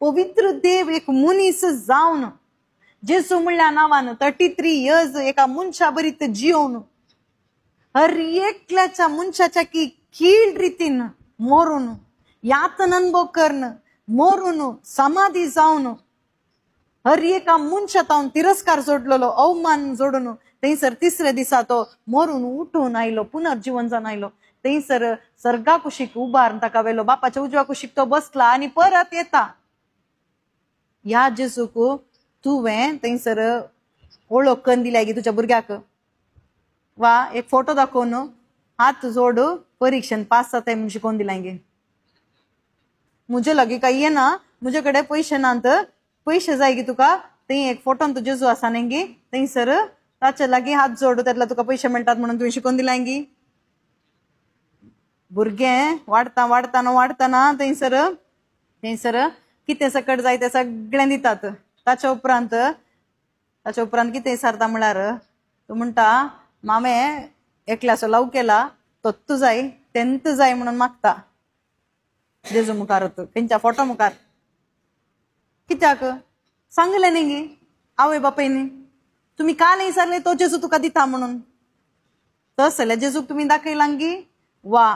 पवित्र देव एक मनीस जावन जेजू म्हणल्या नांवान 33 इयर्स एका मनशा बरीत जिवन हर एकल्याच्या मनशाच्या की कीड रीतीन मोरून यातन अनुभव करून मोरून समाधी जावन हर एका मनशात हांव तिरस्कार जोडलेलो, अवमान जोडून थंयसर तिसरे दिसा तो मोरून उठून आयलो, पुनर्जीवन जावन आयलो. थंयसर सर्गा कुशीक उबारून ताका वेलो, बापाच्या उजव्या कुशीक तो बसला आनी परत येता. ह्या जेजूक तुवें थंयसर वळख करून दिल्या गी तुज्या भुरग्याक, वा एक फोटो दाखोवन हात जोड परीक्षेन पास जाताय म्हणून शिकोवन दिला गे. मुजे लगे काही येना, मुजे कडेन पयशे नात, पयशे जाय गी तुका, थंय एक फोटोन तू जेजू आसा न्ही गे, थंयसर ताचे लागीं हात जोड, तेतला तुका पयशे मेळटात म्हणून तुवें शिकोवन दिला गी. भुरगें वाडताना थंयसर कितें सकट जाय तें सगळें दितात. ताच्या उपरांत कितें सारता म्हळ्यार तूं म्हणटा मामे एकल्याचो लव केला, तोत्तू जाय तेंत जाय म्हणून मागता जेजू मुखार, तेंच्या फोटो मुखार. कित्याक सांगलें न्ही गी आवय बापायनी, तुमी काल विचारले तो जेजू तुका दिता म्हणून. तसले जेजूक तुमी दाखयलां गी, वा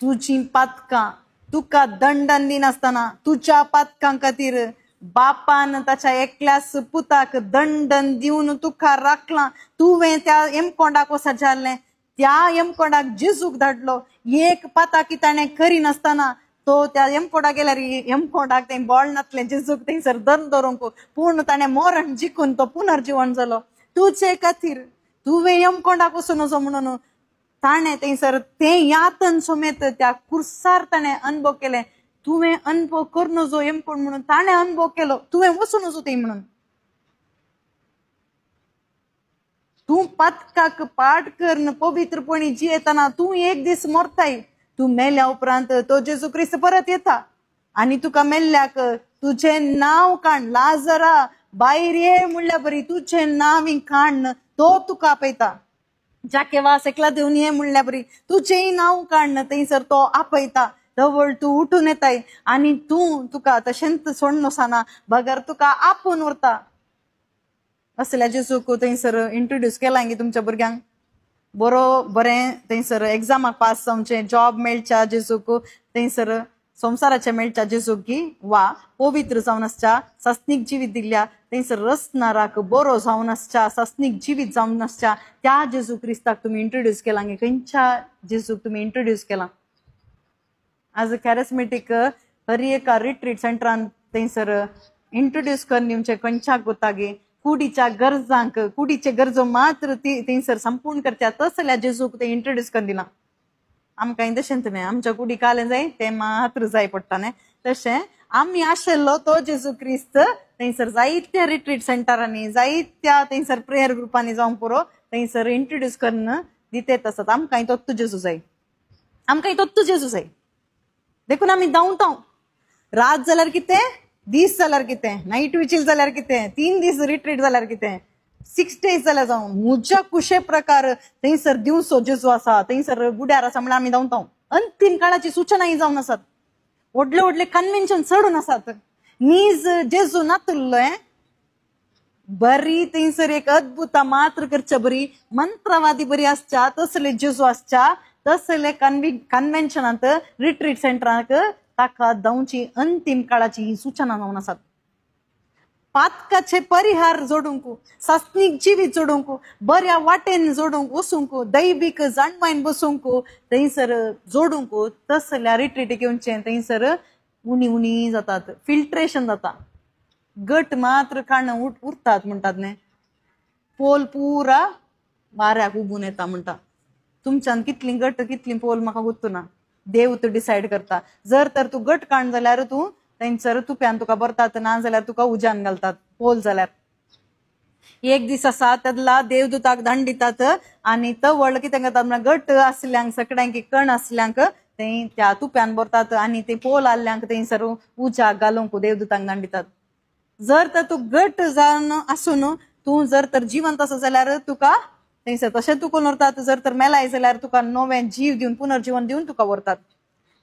तुजी पातकां तुका दंडन दिनासतना तुज्या पातकां खातीर बापान ताच्या एकल्याच पुताक दंडन दिवन तुका राखलां. तुवें त्या एमकोंडाक वसा जाल्लें, त्या एमकोंडाक जेजूक धाडलो. एक पाताकी ताणें करिनासतना तो त्या एमकोडा गेल्यार एमकोडाक ते बॉलनातले जेजूक थंयसर धरून पूर्ण ताणें मरण जिखून तो पुनर्जीवन जालो तुजे खातीर. तुवें एमकोडाक वचून वचो म्हणून ताणें थंयसर ते यातन समेत त्या कुर्सार ताणें अनुभव केले. तुवें अनुभव कर नजो एमकोड म्हणून ताणें अनुभव केलो. तुवें वचून वचो थंय म्हणून. तू पथकाक पाठ करन पवित्रपणी जियेतना तू एक दीस मरताय. तू मेल्या उपरांत तो जेजू क्रिस्त परत येता आणि तुका मेल्ल्याक तुझे नाव काढ. लाजरा भायर ये म्हणल्या बरी तुझे नाव काढ तो तुका आपयता. जाके वास एकला देऊन ये म्हणल्या बरी तुझेही नाव काढणं थंयसर तो आपयता. जवळ तू उठून येताय आणि तुका तशेंत सोडून वसाना बगर तुका आपून उरता. असल्या जेजूक थंयसर इंट्रोड्यूस केला गे तुमच्या भुरग्यांक. बरें थंयसर एग्जामाक पास जावचें, जॉब मेळच्या जेजूक, थंयसर संवसाराचे मेळच्या जेजूक की वा पवित्र जावन आसच्या, सस्नीक जिवीत दिल्या थंयसर रसनाराक बरो जावन आसच्या, सस्नीक जिवीत जावन आसच्या त्या जेजू क्रिस्ताक तुमी इंट्रोड्यूस केला गे. खंयच्या जेजूक तुमी इंट्रोड्यूस केला. आज कॅरिस्मेटीक हर एका रिट्रीट सेंटरान थंयसर इंट्रोड्यूस कर दिवचे खंयच्याक कोता गे. कुडीच्या गरजांक कुडीचे गरजो मात्र ती थंयसर संपूर्ण करच्या तसल्या जेजूक ते इंट्रोड्यूस कर दिला. आमकां तशेंच न्ही आमच्या कुडी काले जाय ते मात्र जाय पडटा न्ही तशें आमी आशिल्लो तो जेजू क्रिस्त थंयसर जायत्या रिट्रीट सेंटरांनी जायत्या थंयसर प्रेयर ग्रुपांनी जावं पुरो थंयसर इंट्रोड्यूस करून दितेत आसत. आमकां तोच जेजू जाय. आमकां तोच जेजू जाय. देखून आमी धांवता. रात जाल्यार कितें, दीस जाल्यार कितें, नाईट विचील जाल्यार कितें, 3 दीस रिट्रीट जाल्यार कितें, 6 days जाल्यार जावं म्हज्या कुशे प्रकार थंयसर दिवचो जेजू आसा थंयसर गुड्यार आसा म्हणल्यार आमी धांवता. अंतीम काळाची सूचनाय जावन आसात. व्हडले व्हडले कन्वेन्शन चडून आसात. नीज जेजू नातुल्लो बरी थंयसर एक अद्भुत मात्र करच्या बरी मंत्रवादी बरी आसच्या तसले जेजू आसच्या तसले कन्वेन्शनांत रिट्रीट सेंटराक ताका धांवची अंतीम काळाची ही सूचना जावन आसात. पातकाचे परिहार जोडूंक, सस्नीक जिवीत जोडूंक, बऱ्या वाटेन जोडूंक वसूंक, दैवीक जाणवायन बसूंक थंयसर जोडूंक तसल्या रिट्रीटीक येवचें थंयसर उणी जातात. फिल्ट्रेशन जाता. गट मात्र काडून उरतात म्हणटात न्ही. पोल पुरा वाऱ्याक उबून येता म्हणटा. तुमच्यान कितली गट कितली पोल म्हाका गुर्तुना. देव तो डिसायड करता. जर तर तू गट काण जाल्यार तू थंयसर तुप्यान तुका भरतात ना जाल्यार तुका उज्यान घालतात. पोल जाल्यार एक दीस आसा त्यातला देवदूताक दंड दितात आनी तो व्हडलो कितें करतात म्हळ्यार गट आसल्यांक सगळ्यांक कण आसल्यांक ते त्या तुप्यान भरतात आनी ते पोल आसल्यांक थंयसर उज्याक घालूंक देवदूताक दंड दितात. जर तर तू गट जावन आसून तू जर तर जिवंत आसा जाल्यार तुका थंयसर तशें तुका व्हरतात. जर तर मेलाय जाल्यार तुका नवें जीव दिवन पुनर्जीवन दिवन तुका व्हरतात.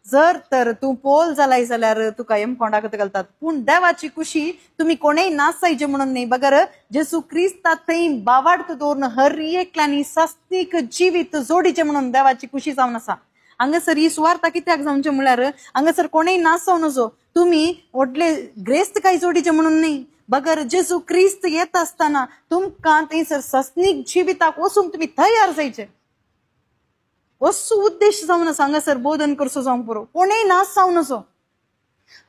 जर तर तू पोल जालाय जाल्यार तुका एमकोंडाक घालतात. पूण देवाची खुशी तुम्ही कोणेय नासायचे म्हणून न्ही बगर जेजू क्रिस्तात थंय बावार्थ दवरून हर एकल्यानी सस्तीक जिवीत जोडीचे म्हणून देवाची खुशी जावन आसा. हांगासर ही सुवार्ता कित्याक जावचे म्हळ्यार हांगासर कोणेय नासव नजो तुम्ही व्हडले ग्रेस्त काय जोडीचे म्हणून न्ही बगर जेजू क्रिस्त येत असताना तुमकां थंयसर सस्नीक जिविताक वचूंक तुम्ही तयार जायचे. असो उद्देश जावन आसा हांगासर बोधन करचो जावं पुरो. कोणेय नास जावन नजो.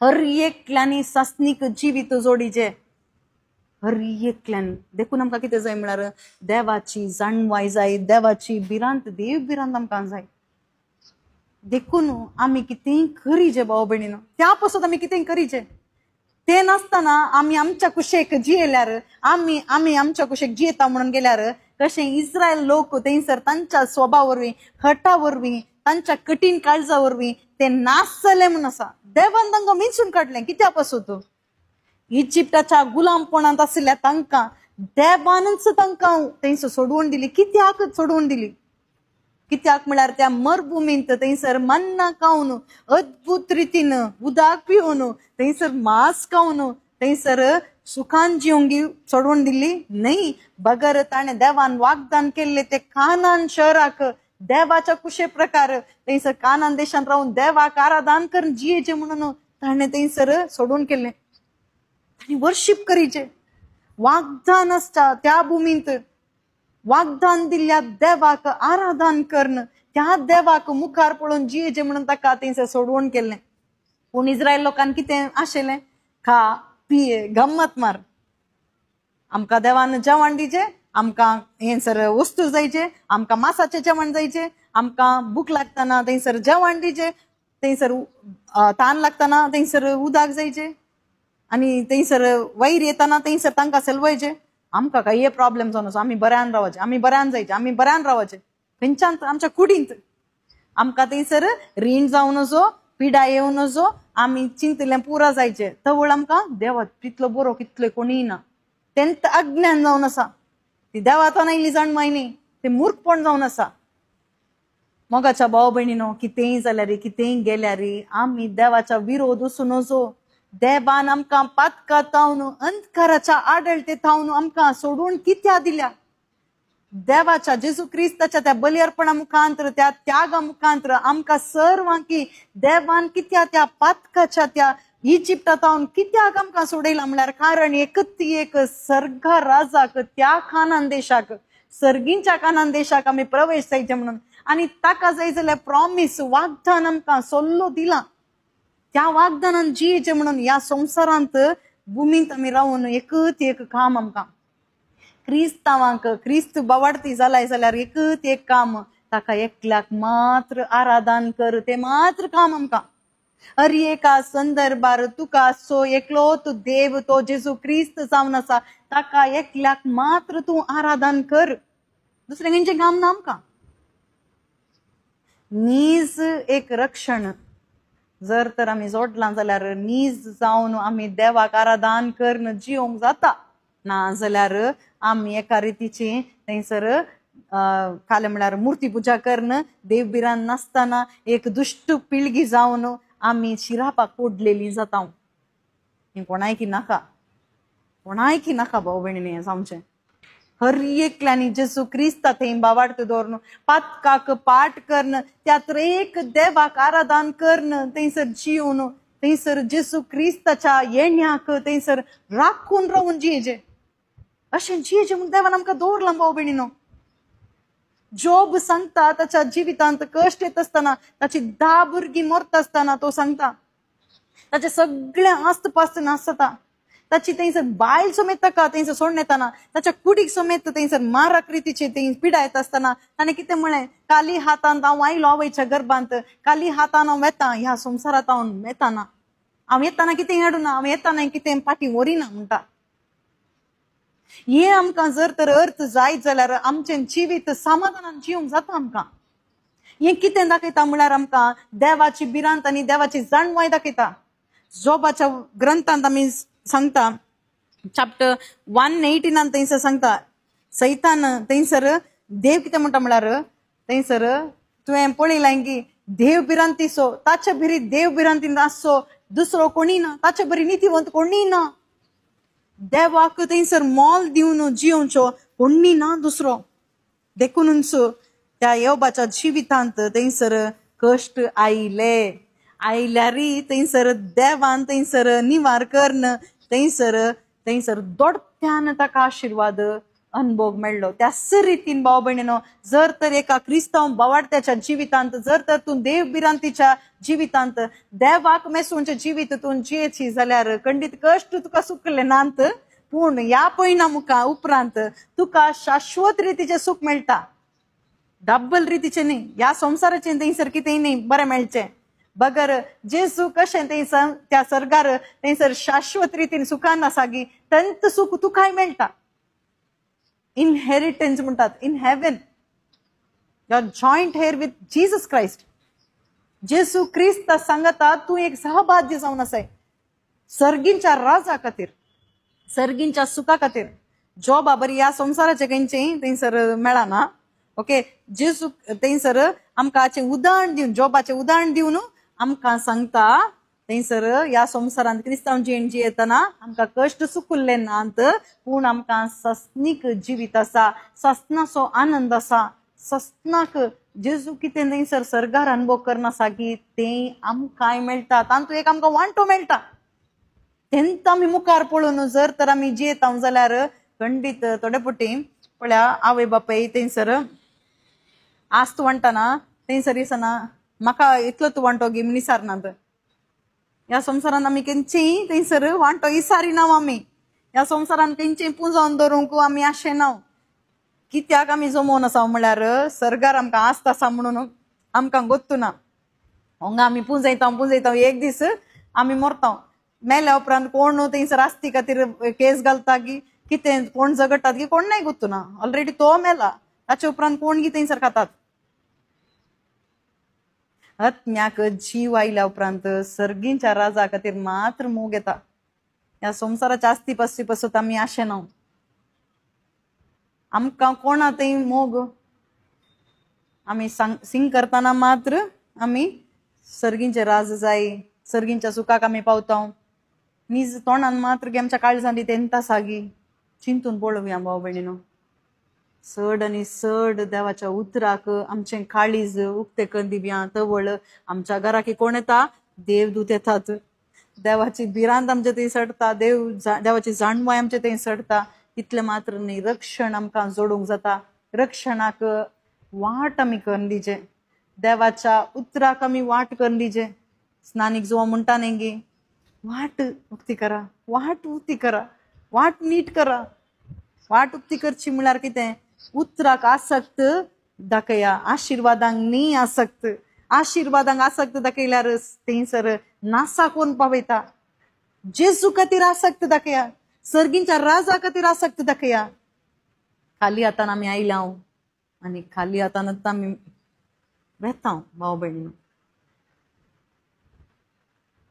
हर एकल्यानी सस्नीक जिवीत जोडीचे. हर एकल्यान देखून आमकां कितें जाय म्हळ्यार देवाची जाणवाय जाय. देवाची भिरांत देव भिरांत आमकां जाय. देखून आमी कितेंय करीचे भाव भयणीनो त्या पासून आमी कितेंय करीचे. ते नासतना आमी आमच्या कुशेक जियेल्यार आमी आमच्या कुशेक जियेता म्हणून गेल्यार कशें इस्रायल लोक थंयसर तांच्या स्वभाव वरवीं हटा वरवीं तांच्या कठीण काळजा वरवीं ते नासले म्हणून आसा. देवान तांकां मिंचून काडलें. कित्या पासून इजिप्टाच्या गुलामपणांत आशिल्ल्या तांकां देवानच तांकां थंयसर सोडवून दिली. कित्याक सोडवून दिली? कित्याक म्हळ्यार त्या मरभुमींत थंयसर मन्ना खावन अद्भुत रितीन उदक पिवन थंयसर मांस खावन थंयसर सुखान जिवंक सोडवून दिल्ली न्ही बगर ताणें देवान वाग्दान केल्ले ते कानान शहराक देवाच्या कुशे प्रकार थंयसर कानान देशांत रावन देवाक आराधन करून जियेचे म्हणून ताणें थंयसर सोडून केल्लें. ताणें वर्शीप करीचे. वाग्दान आसता त्या भुमींत वाग्दान दिल्ल्या देवाक आराधन करण त्या देवाक मुखार पळोवन जियेचे म्हणून ताका थंयसर सोडवण केल्लें. पूण इस्रायल लोकांक कितें आशिल्लें? खा पिये गम्मत मार. आमकां देवान जेवण दिचे, आमकां हेंसर वस्तू जायचे, आमकां मासाचें जेवण जायचे, आमकां भूक लागतना थंयसर जेवण दिचे, थंयसर तान लागतना थंयसर उदक जायचे, आनी थंयसर वयर येतना थंयसर तांकां सलवायचे. आमकां काय हे प्रॉब्लेम जावन आसा? आमी बऱ्यान रावचे, आमी बऱ्यान जायचे, आमी बऱ्यान रावचे. खंयच्यान? आमच्या कुडींत. आमकां थंयसर रीण जावन असो, पिडा येवन असो, आमी चिंतलें पुरा जायचे. तवळ आमकां देवा तितलो बरो कितले कोणीय ना. तेंत अज्ञान जावन आसा. ती देवातान आयली जण्माय न्ही, ते मूर्खपण जावन आसा. मोगाच्या भाव भयणीनो, कितेंय जाल्यार कितेंय गेल्यार आमी देवाच्या विरोध वचून असो, देवान आमकां पातकां थावन अंधकाराच्या आडळते थावन आमकां सोडून कित्या दिल्या? देवाच्या जेजू क्रिस्ताच्या त्या बली अर्पणा मुखांतर, त्या त्यागा मुखांतर आमकां सर्वांकी देवान कित्या त्या पातकाच्या त्या इजिप्टात थावन कित्याक आमकां सोडयला म्हणल्यार कारण एकच एक सर्गा राजाक त्या कानान देशाक, सर्गींच्या कानान देशाक आमी प्रवेश जायचे म्हणून. आनी ताका जाय जाल्यार प्रॉमिस वाग्दान आमकां सल्लो दिला. त्या वाग्दानान जियेचे म्हणून ह्या संवसारांत भुमींत आमी रावून एकच एक काम आमकां. क्रिस्तांवांक क्रिस्त बावार्थी जालाय जाल्यार एकच एक काम, ताका एकल्याक मात्र आराधन कर, ते मात्र काम आमकां. हर एका संदर्भार तुका सो एकलो तू देव तो जेजू क्रिस्त जावन आसा, ताका एकल्याक मात्र तू आराधन कर. दुसरें खंयचें काम ना आमकां. नीज एक रक्षण जर तर आमी जोडलां जाल्यार नीज जावन आमी देवाक आराधन करून जिवंक जाता. ना जाल्यार आमी एका रितीची थंयसर काले म्हळ्यार मूर्ती पुजा करून देवबिरान नासतना एक दुष्ट पिळगी जावन आमी शिरापाक पोडलेली जाता. हें कोणायकी नाका, कोणायकी नाका भाव भयणीनी हें जावचें. हर एकल्यांनी जेजू क्रिस्ता थंय बावार्थ दवरून पातकाक पाठ करून त्या एक देवाक आराधन करून थंयसर जिवन थंयसर जेजू क्रिस्ताच्या येण्याक थंयसर राखून रावून जियेचे. अशें जियेचे म्हूण देवान आमकां दवरलां भाव भयणीनो. जोब सांगता ताच्या जिवितांत कश्ट येत आसतना, ताची 10 भुरगीं मरता आसतना तो सांगता, ताचे सगळे आस्त पास्त नास जाता, ताची थंयसर बायल समेत ताका थंयसर सोडून येताना, ताच्या कुडीक समेत थंयसर मारक रितीचे थंय पिडा येता आसतना ताणें कितें म्हळें? काली हातांत हांव आयलो आवयच्या गर्भांत, काली हातान हांव येता ह्या संवसारांत हांव येताना, हांव येताना कितें हेडूना, हांव येताना कितें पाटी वरिना म्हणटा. हे आमकां जर तर अर्थ जायत जाल्यार आमचें जिवीत समाधानान जिवंक जाता आमकां. हें कितें दाखयता म्हळ्यार आमकां देवाची भिरांत आनी देवाची जाणवाय दाखयता. जोबाच्या ग्रंथांत आमी सांगता, चॅप्टर 118 थंयसर सांगता, सैतान थंयसर देव कितें म्हणटा म्हळ्यार थंयसर तुवें पळयलां की देव भिरांती सो, ताचे बरी देव भिरांती नासो दुसरो कोणी ना, ताचे बरी नितीवंत कोणी ना. देवाक थंयसर मोल दिवन जिवच्यो कोणी ना दुसरो. देखूनच त्या योबाच्या जिवितांत थंयसर कश्ट आयल्यारी थंयसर देवान थंयसर निवार करून थंयसर दोडप्यान ताका आशिर्वाद अनुभव मेळ्ळो. त्याच रितीन भाव भयणीनो, जर तर एका क्रिस्तांव बावार्थ्याच्या जिवितांत, जर तर तूं देव भिरांतीच्या जिवितांत देवाक मेसूंच्या जिवीत तूं जियेची जाल्यार खंडीत कश्ट तुका सुकले नांत, पूण ह्या परिणामुका उपरांत तुका शाश्वत रितीचे सुख मेळटा. डब्बल रितीचे न्ही, ह्या संवसाराचे थंयसर कितेंय न्ही बरें मेळचें. बगर जेजू कशें थंयसर त्या सर्गार थंयसर शाश्वत रितीन सुखान आसा गी, तंत सुख तुकाय मेळटा. इनहेरिटन्स म्हणटात in heaven. You are joint heir with Jesus Christ. जेजू क्रिस्त सांगता तूं एक सहभागी जावन आसाय सर्गींच्या राजा खातीर, सर्गींच्या सुखा खातीर. जॉबा बरी ह्या संवसाराचे खंयचेय थंयसर मेळना. ओके, जेजू थंयसर आमकां हाचें उदाहरण दिवन, जॉबाचें उदाहरण दिवन आमकां सांगता थंयसर ह्या संवसारांत क्रिस्तांव जिण जियेतना आमकां कश्ट सुकुल्ले नात, पूण आमकां सस्नीक जिवीत आसा, सस्नाचो आनंद आसा. सस्नाक जेजू कितें थंयसर सर्गार अनुभव करना आसा की तें आमकांय मेळटा. तांतूं एक आमकां वांटो मेळटा. तेंत आमी मुखार पळोवन जर तर आमी जियेता जाल्यार खंडीत थोडे पटी पळया आवय बापाय थंयसर आस्त वांटना थंयसर दिसना म्हाका इतलो तूं वांटो गी म्हण विचारनात. ह्या संवसारान आमी केंचेय थंयसर वांटो इसारिना आमी. ह्या संवसारान केंचेय पुंजोवन दवरूंक आमी आशे ना. कित्याक आमी जमोवन आसा म्हळ्यार सर्गार आमकां आस्त आसा म्हणून आमकां गोत्तू ना. हांगा आमी पुंजयता एक दीस आमी मरता. मेल्या उपरांत कोण थंयसर आस्ती खातीर केस घालता की कितें कोण झगडटात की कोण नाही गोत्तू ना. ऑलरेडी तो मेला. ताचे उपरांत कोण की थंयसर खातात. आत्म्याक जीव आयल्या उपरांत सर्गींच्या राजा खातीर मात्र मोग येता. ह्या संवसाराच्या आस्ती पासची पासत आमी आशे ना. आमकां कोणा थंय मोग आमी सिंग करतना मात्र आमी सर्गींचे राज जाय. सर्गींच्या सुखाक आमी पावता. नीज तोंडान मात्र गे आमच्या काळजांनी तेंता सागी चिंतून पळोवया भाव भयणीनो. चड आनी चड देवाच्या उतराक आमचें काळीज उक्ते करून दिवया. तवळ आमच्या घराक कोण येता? देवदूत येतात. देवाची भिरांत आमचे थंय सडता. देवाची जाणवाय आमचे थंय सडता. इतले मात्र न्ही, रक्षण आमकां जोडूंक जाता. रक्षणाक वाट आमी करून दिजे. देवाच्या उतराक आमी वाट करून दिजे. स्नानीक जो म्हणटा न्ही गे वाट उक्ती करा, वाट उक्ती करा, वाट नीट करा. वाट उक्ती करची म्हळ्यार कितें? उतराक आसक्त दाखया, आशिर्वादांक न्ही आसक्त. आशिर्वादांक आसक्त दाखयल्यार थंयसर नासा कोण पावयता. जेजू खातीर आसक्त दाखया. सर्गींच्या राजा खातीर आसक्त दाखया. खाली हातान आमी आयल्या आनी खाली हातानच आमी वेता भाव भयणीनो.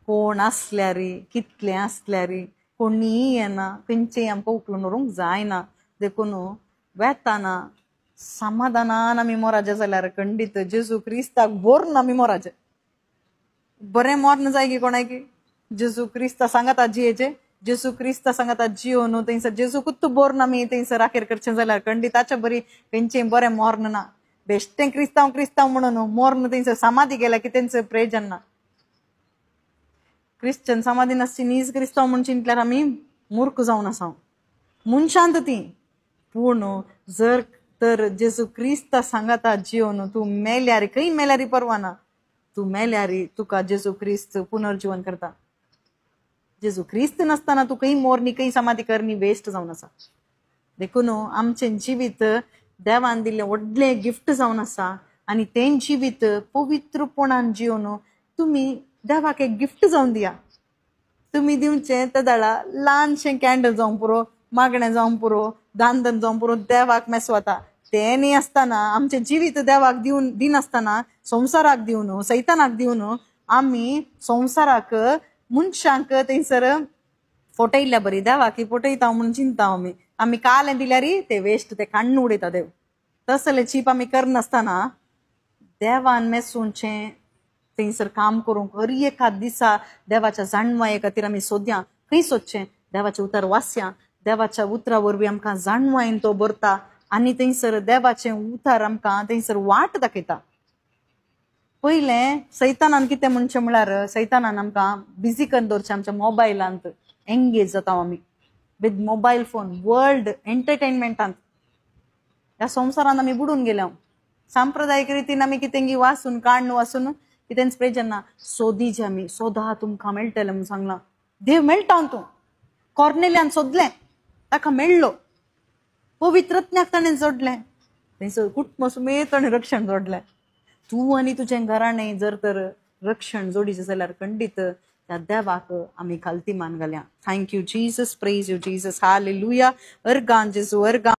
कोण आसल्यार कितले आसल्यार कोणीय येना. खंयचेय आमकां उखलून व्हरूंक जायना. देखून वेताना समाधानान आमी मोराजे जाल्यार खंडीत जेजू क्रिस्ताक भरून आमी मोराजे. बरें मोरन जाय गे कोणाक? जेजू क्रिस्ता सांगाता जियेचे. जेजू क्रिस्ता सांगाता जियो न्हू. थंयसर जेजू कुत्त बोरून आमी थंयसर आखेर करचें जाल्यार खंडीत ताच्या बरी खंयचेय बरें मोर्न ना. बेश्टें क्रिस्तांव म्हणून मोर्न थंयसर समाधी गेल्या की तेंचें प्रयोजन ना. क्रिश्चन समाधी नासची नीज क्रिस्तांव म्हूण चिंतल्यार आमी मूर्ख जावन आसा. मनशांत ती. पूण जर तर जेजू क्रिस्ता सांगाता जियोन तूं मेल्यार खंय मेल्यार परवाना. तूं मेल्यार तुका जेजू क्रिस्त पुनर्जीवन करता. जेजू क्रिस्त नासतना तूं खंय मोरनी खंय समाधी करनी वेस्ट जावन आसा. देखून आमचें जिवीत देवान दिल्लें व्हडलें गिफ्ट जावन आसा. आनी तें जिवीत पवित्रपणान जियोन तुमी देवाक एक गिफ्ट जावन दिया. तुमी दिवचें त्या दाळा ल्हानशें कॅन्डल जावं पुरो, मागणें जावं पुरो, दान जावं पुरो देवाक मेसवाता. तें न्ही आसतना आमचें जिवीत देवाक दिनासतना संवसाराक दिवन सैतानाक दिवन आमी संवसाराक मनशांक थंयसर फटयल्ल्या बरी देवाक फटयता म्हणून चिंता आमी. आमी कालें दिल्यार ते वेस्ट, ते काण्ण उडयता देव. तसलें चीप आमी करनासतना देवान मेसूनचें थंयसर काम करूंक हर एका दिसा देवाच्या जाणवाये खातीर आमी सोदया. खंय सोदचें? देवाचें उतर वाचया. देवाच्या उतरा वरवीं आमकां जाणवायेन तो भरता. आनी थंयसर देवाचें उतर आमकां थंयसर वाट दाखयता. पयलें सैतानान कितें म्हणचें म्हळ्यार सैतानान आमकां बिजी करून दवरचें. आमच्या मोबायलांत एंगेज जाता आमी विथ मोबायल फोन, वर्ल्ड एंटरटेनमेंटांत. ह्या संवसारान आमी बुडून गेल्या. सांप्रदायीक रितीन आमी कितें वाचून काण्ण वाचून कितेंच प्रयोजन ना. सोदीचे आमी सोदा तुमकां मेळटलें म्हूण सांगलां. देव मेळटा तूं. कॉर्नेलियान सोदलें ताका मेळ्ळो. पवित्रत्म्याक ताणें जोडलें. थंयसर कुटुंब समेत ताणें रक्षण जोडलें. तूं आनी तुजें घराणें जर तर रक्षण जोडीचें जाल्यार खंडीत त्या देवाक आमी खालती मान घालया. Thank you Jesus. Praise you Jesus. Hallelujah. अर्गान जेजू अर्गान.